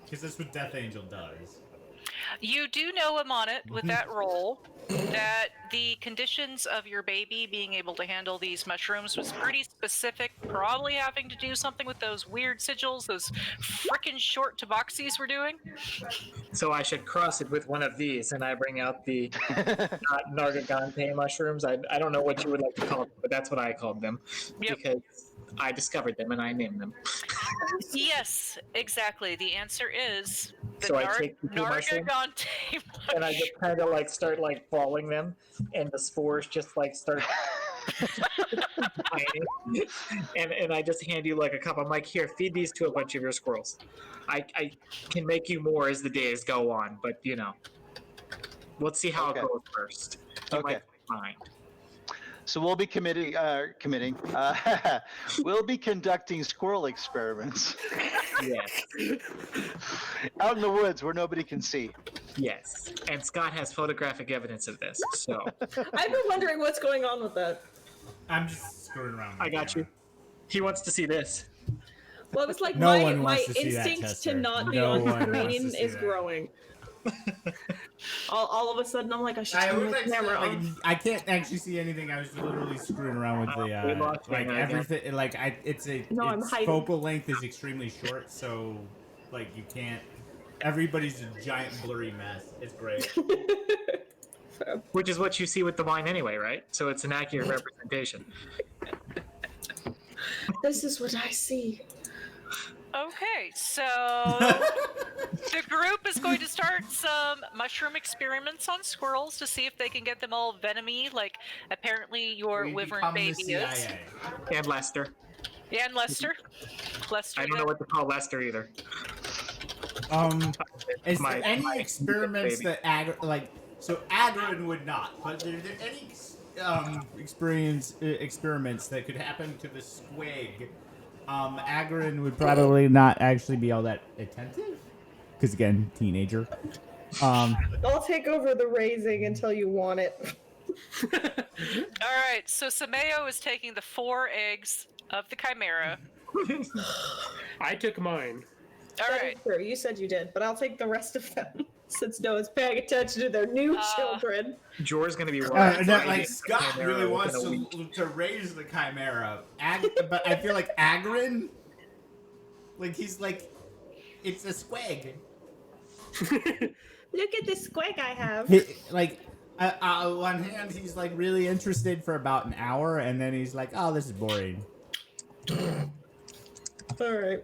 Because that's what Death Angel does. You do know him on it with that roll that the conditions of your baby being able to handle these mushrooms was pretty specific, probably having to do something with those weird sigils, those frickin' short tabaxis we're doing. So I should cross it with one of these, and I bring out the Nargagante mushrooms. I don't know what you would like to call them, but that's what I called them. Yep. Because I discovered them and I named them. Yes, exactly. The answer is the So I take the two mushrooms, Nargagante and I just kind of like start like falling them, and the spores just like start tiny. And I just hand you like a cup. I'm like, here, feed these to a bunch of your squirrels. I can make you more as the days go on, but let's see how Okay. it goes first. You Okay. might find. So we'll be we'll be conducting squirrel experiments Yes, out in the woods where nobody can see. yes. And Scott has photographic evidence of this, so I've been wondering what's going on with that. I'm just screwing around. I got you. He wants to see this. Well, it was like No my one wants to see that, instinct to Chester. not be No on one wants to screen see is that. growing. all of a sudden, I'm like, I should I turn was the like, camera on. I can't actually see anything. I was literally screwing around with we the lost like him, I guess. everything. Like I'm its hiding. focal length is extremely short, so like you can't. Everybody's a giant blurry mess. It's great. Which is what you see with the wine anyway, right? So it's an accurate representation. This is what I see. Okay, so the group is going to start some mushroom experiments on squirrels to see if they can get them all venomy, like apparently your We wyvern become the baby is. CIA. And Lester. And Lester. Lester. I don't know what to call Lester either. Is My- there any my experiments baby. that so Agrin would not, but are there any experiments that could happen to the squig? Agrin would probably not actually be all that attentive, because again, teenager. I'll take over the raising until you want it. All right, so Sameo is taking the 4 eggs of the Chimera. I took mine. All That right. is true. You said you did, but I'll take the rest of them since no one's paying attention to their new children. Jor's gonna be No, riding Scott Chimera really within wants a week. to raise the Chimera. But I feel like Agrin, like he's like, it's a squig. Look at this squig I have. On one hand, he's like really interested for about an hour, and then he's like, "Oh, this is boring." All right.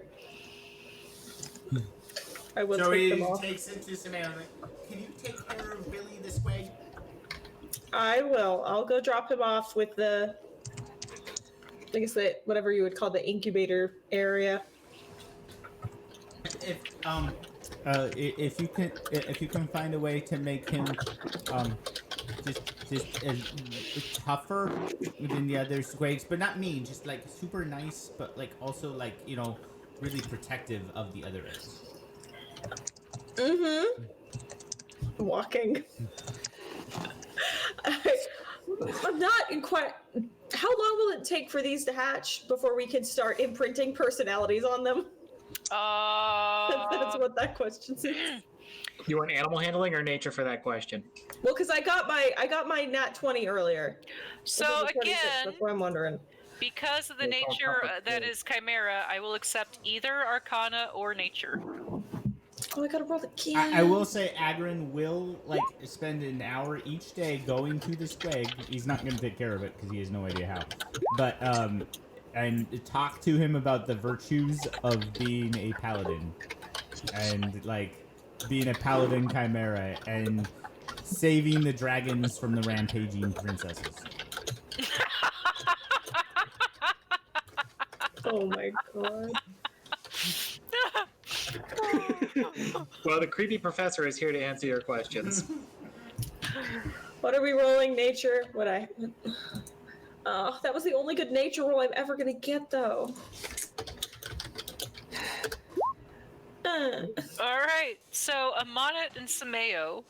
I will So take he them off. takes it to Samantha. Can you take care of Billy the squig? I will. I'll go drop him off with the, I guess that whatever you would call the incubator area. If you can find a way to make him just tougher than the other squigs, but not mean, just like super nice, but like also like, you know, really protective of the other eggs. Walking. I'm not in quite. How long will it take for these to hatch before we can start imprinting personalities on them? That's what that question says. You want animal handling or nature for that question? Well, because I got my nat 20 earlier. So This is a 26, again, that's what I'm wondering. because of the It's all nature complicated. that is Chimera, I will accept either Arcana or Nature. Oh, I gotta roll again. I will say Agrin will like spend an hour each day going to the squig. He's not going to take care of it because he has no idea how. But and talk to him about the virtues of being a paladin and like being a paladin chimera and saving the dragons from the rampaging princesses. Oh my god. Well, the creepy professor is here to answer your questions. What are we rolling? Nature? Oh, that was the only good nature roll I'm ever gonna get, though. All right, so Amonit and Sameo,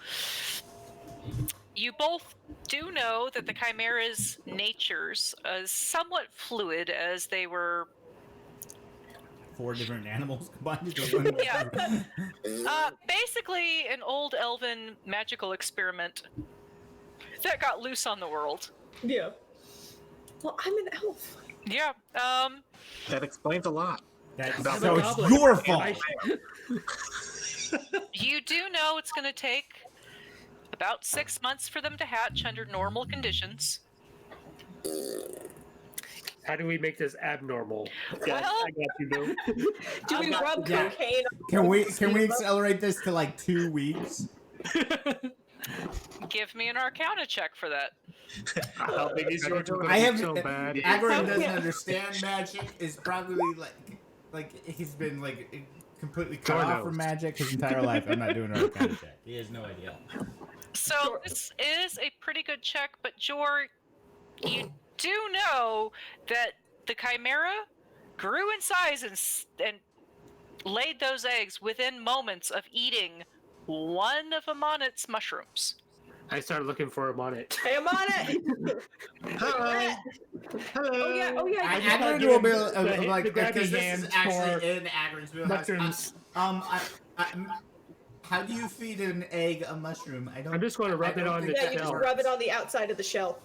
you both do know that the Chimera's natures is somewhat fluid, as they were 4 different animals combined into one. Yeah. Basically an old elven magical experiment that got loose on the world. Yeah. Well, I'm an elf. Yeah. That explains a lot. That's About so the it's goblin. your fault. You do know it's going to take about 6 months for them to hatch under normal conditions. How do we make this abnormal? Yeah, Well- I got you, Boo. Do we rub Yeah. cocaine? Can we accelerate this to like 2 weeks? Give me an Arcana check for that. How big is your I have so bad. Agron doesn't Yeah. understand magic. Is probably like he's been like completely cut Jordan off from knows. magic his entire life. I'm not doing an Arcana check. He has no idea. So this is a pretty good check, but Jor, you do know that the Chimera grew in size and laid those eggs within moments of eating one of Amonit's mushrooms. I started looking for him on it. Hey, I'm on it. Hello. Hello. Oh yeah. Agron will be the like grabby because this is hands actually for in Agron's wheelhouse. mushrooms. How do you feed an egg a mushroom? I don't. I'm just going to rub I it don't on think the Yeah, that you just shell. rub it on the outside of the shell.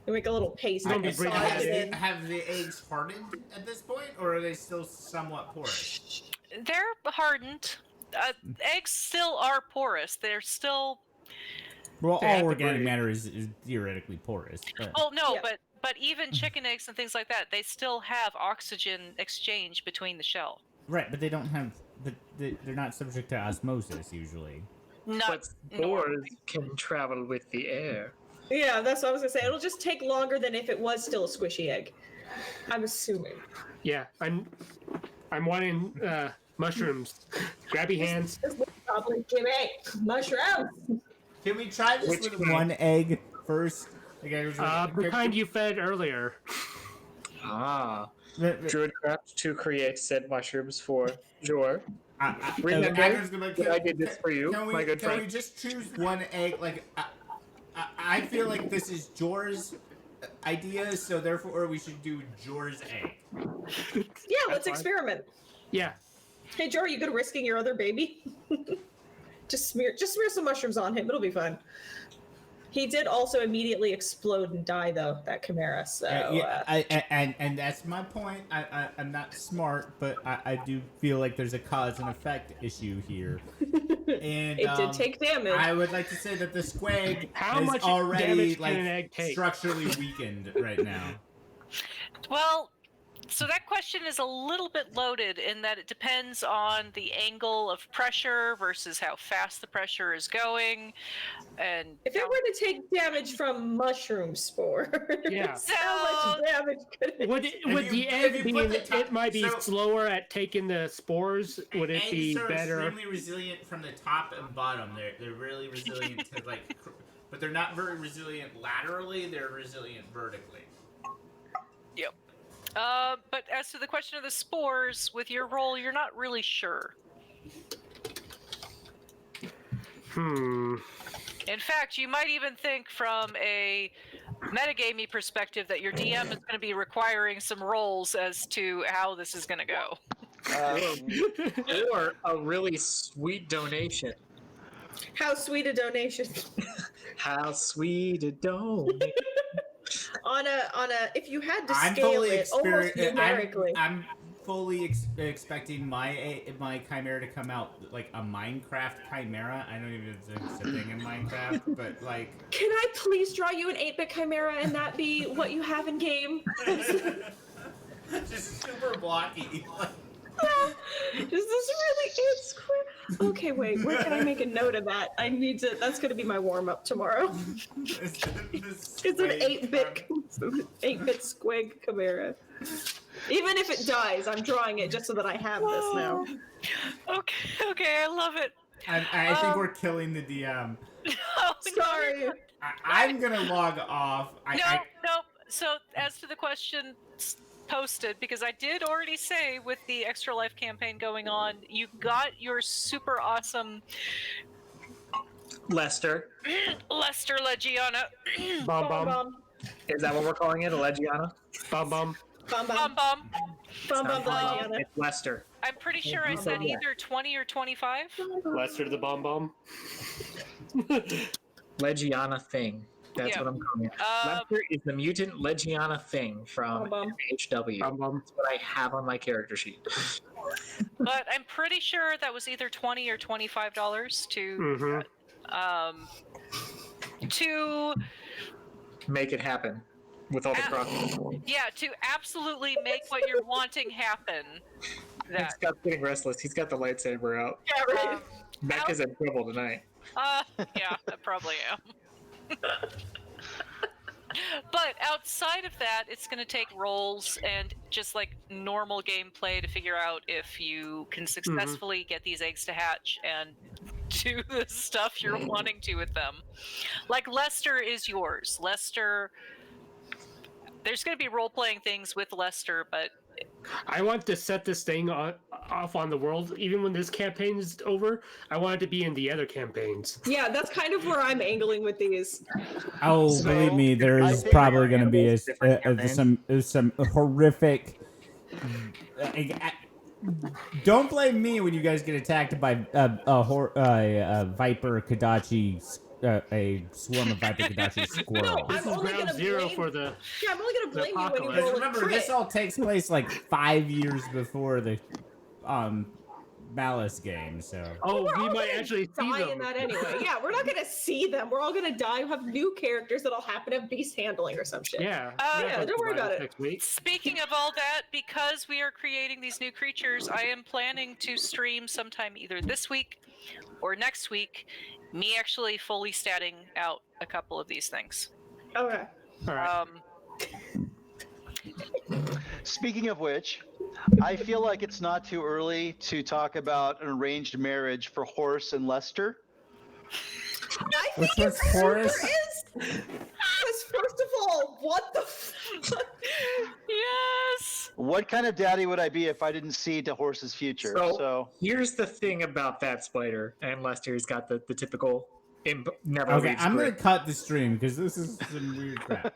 You make a little paste. Don't You be bringing massage that it in. in. Have the eggs hardened at this point, or are they still somewhat porous? They're hardened. Eggs still are porous. They're still. Well, They have all to organic breathe. matter is theoretically porous. But... Well, no, Yeah. but even chicken eggs and things like that, they still have oxygen exchange between the shell. Right, but they don't have. But they're not subject to osmosis usually. Not But spores normally. can travel with the air. Yeah, that's what I was gonna say. It'll just take longer than if it was still a squishy egg. I'm assuming. Yeah, I'm wanting mushrooms. Grabby hands. This will probably give me mushrooms. Can we try this Which with kind? one egg first? The kind you fed earlier. Ah. Druidcraft to create said mushrooms for Jor. Remember Agron's gonna be like, that I did this for you, Can we, my good can friend. we just choose one egg? Like, I feel like this is Jor's idea, so therefore we should do Jor's egg. Yeah, let's experiment. Yeah. Hey, Joe, are you good risking your other baby? just smear some mushrooms on him. It'll be fun. He did also immediately explode and die, though, that Chimera. So and that's my point. I'm not smart, but I do feel like there's a cause and effect issue here. And it did take damage. I would like to say that the squig How is much already damage can like an egg take? structurally weakened right now. Well, so that question is a little bit loaded in that it depends on the angle of pressure versus how fast the pressure is going, and if it were to take damage from mushroom spores, Yeah. how much damage could it? Would the egg be? It might be slower at taking the spores. Would it be Eggs are better? extremely resilient from the top and bottom. They're really resilient to but they're not very resilient laterally. They're resilient vertically. Yep. But as to the question of the spores, with your roll, you're not really sure. In fact, you might even think from a metagamey perspective that your DM is going to be requiring some rolls as to how this is going to go. Or a really sweet donation. How sweet a donation. How sweet a donation. on a if you had to scale it almost numerically. I'm fully expecting my Chimera to come out like a Minecraft Chimera. I don't even know if it's a thing in Minecraft, but like. Can I please draw you an 8-bit Chimera and that be what you have in game? Just super blocky. Just this really is square. Okay, wait. Where can I make a note of that? I need to. That's going to be my warm up tomorrow. It's an 8-bit squig Chimera. Even if it dies, I'm drawing it just so that I have this now. Okay, I love it. I think we're killing the DM. Oh, sorry. I'm gonna log off. No. So as to the question posted, because I did already say with the Extra Life campaign going on, you got your super awesome Lester. Legiana. Bum. Is that what we're calling it? A Legiana? Bum. Legiana. It's Lester. I'm pretty sure I said either 20 or 25. Lester the bum. Legiana thing. That's what I'm calling it. Lester is the mutant Legiana thing from HW. That's what I have on my character sheet. But I'm pretty sure that was either $20 or $25 to make it happen with all the profit. Yeah, to absolutely make what you're wanting happen. Scott's getting restless. He's got the lightsaber out. Yeah, right. Becca's in trouble tonight. Yeah, I probably am. But outside of that, it's going to take rolls and just like normal gameplay to figure out if you can successfully get these eggs to hatch and do the stuff you're wanting to with them. Like Lester is yours. Lester, there's going to be role-playing things with Lester, but I want to set this thing off on the world. Even when this campaign is over, I want it to be in the other campaigns. Yeah, that's kind of where I'm angling with these. Oh, believe me, there's probably going to be some horrific. Don't blame me when you guys get attacked by a Viper Kodachi. A swarm of Viper Kodachi squirrels. This is ground zero for the. Yeah, I'm only gonna blame you when you roll remember, a crit. this all takes place like 5 years before the Malice game, so. We might actually see die them. in that anyway. Yeah, we're not gonna see them. We're all gonna die. We'll have new characters that'll happen to have beast handling or some shit. Yeah. Don't worry about it. speaking of all that, because we are creating these new creatures, I am planning to stream sometime either this week or next week, me actually fully statting out a couple of these things. Okay. All right. Speaking of which, I feel like it's not too early to talk about an arranged marriage for Horace and Lester. I Which think one's Horace? Because first of all, what the fuck? Yes. What kind of daddy would I be if I didn't see to Horace's future? So here's the thing about that, Spider, and Lester's got the typical never. Okay, leaves I'm grid. gonna cut the stream because this is some weird crap.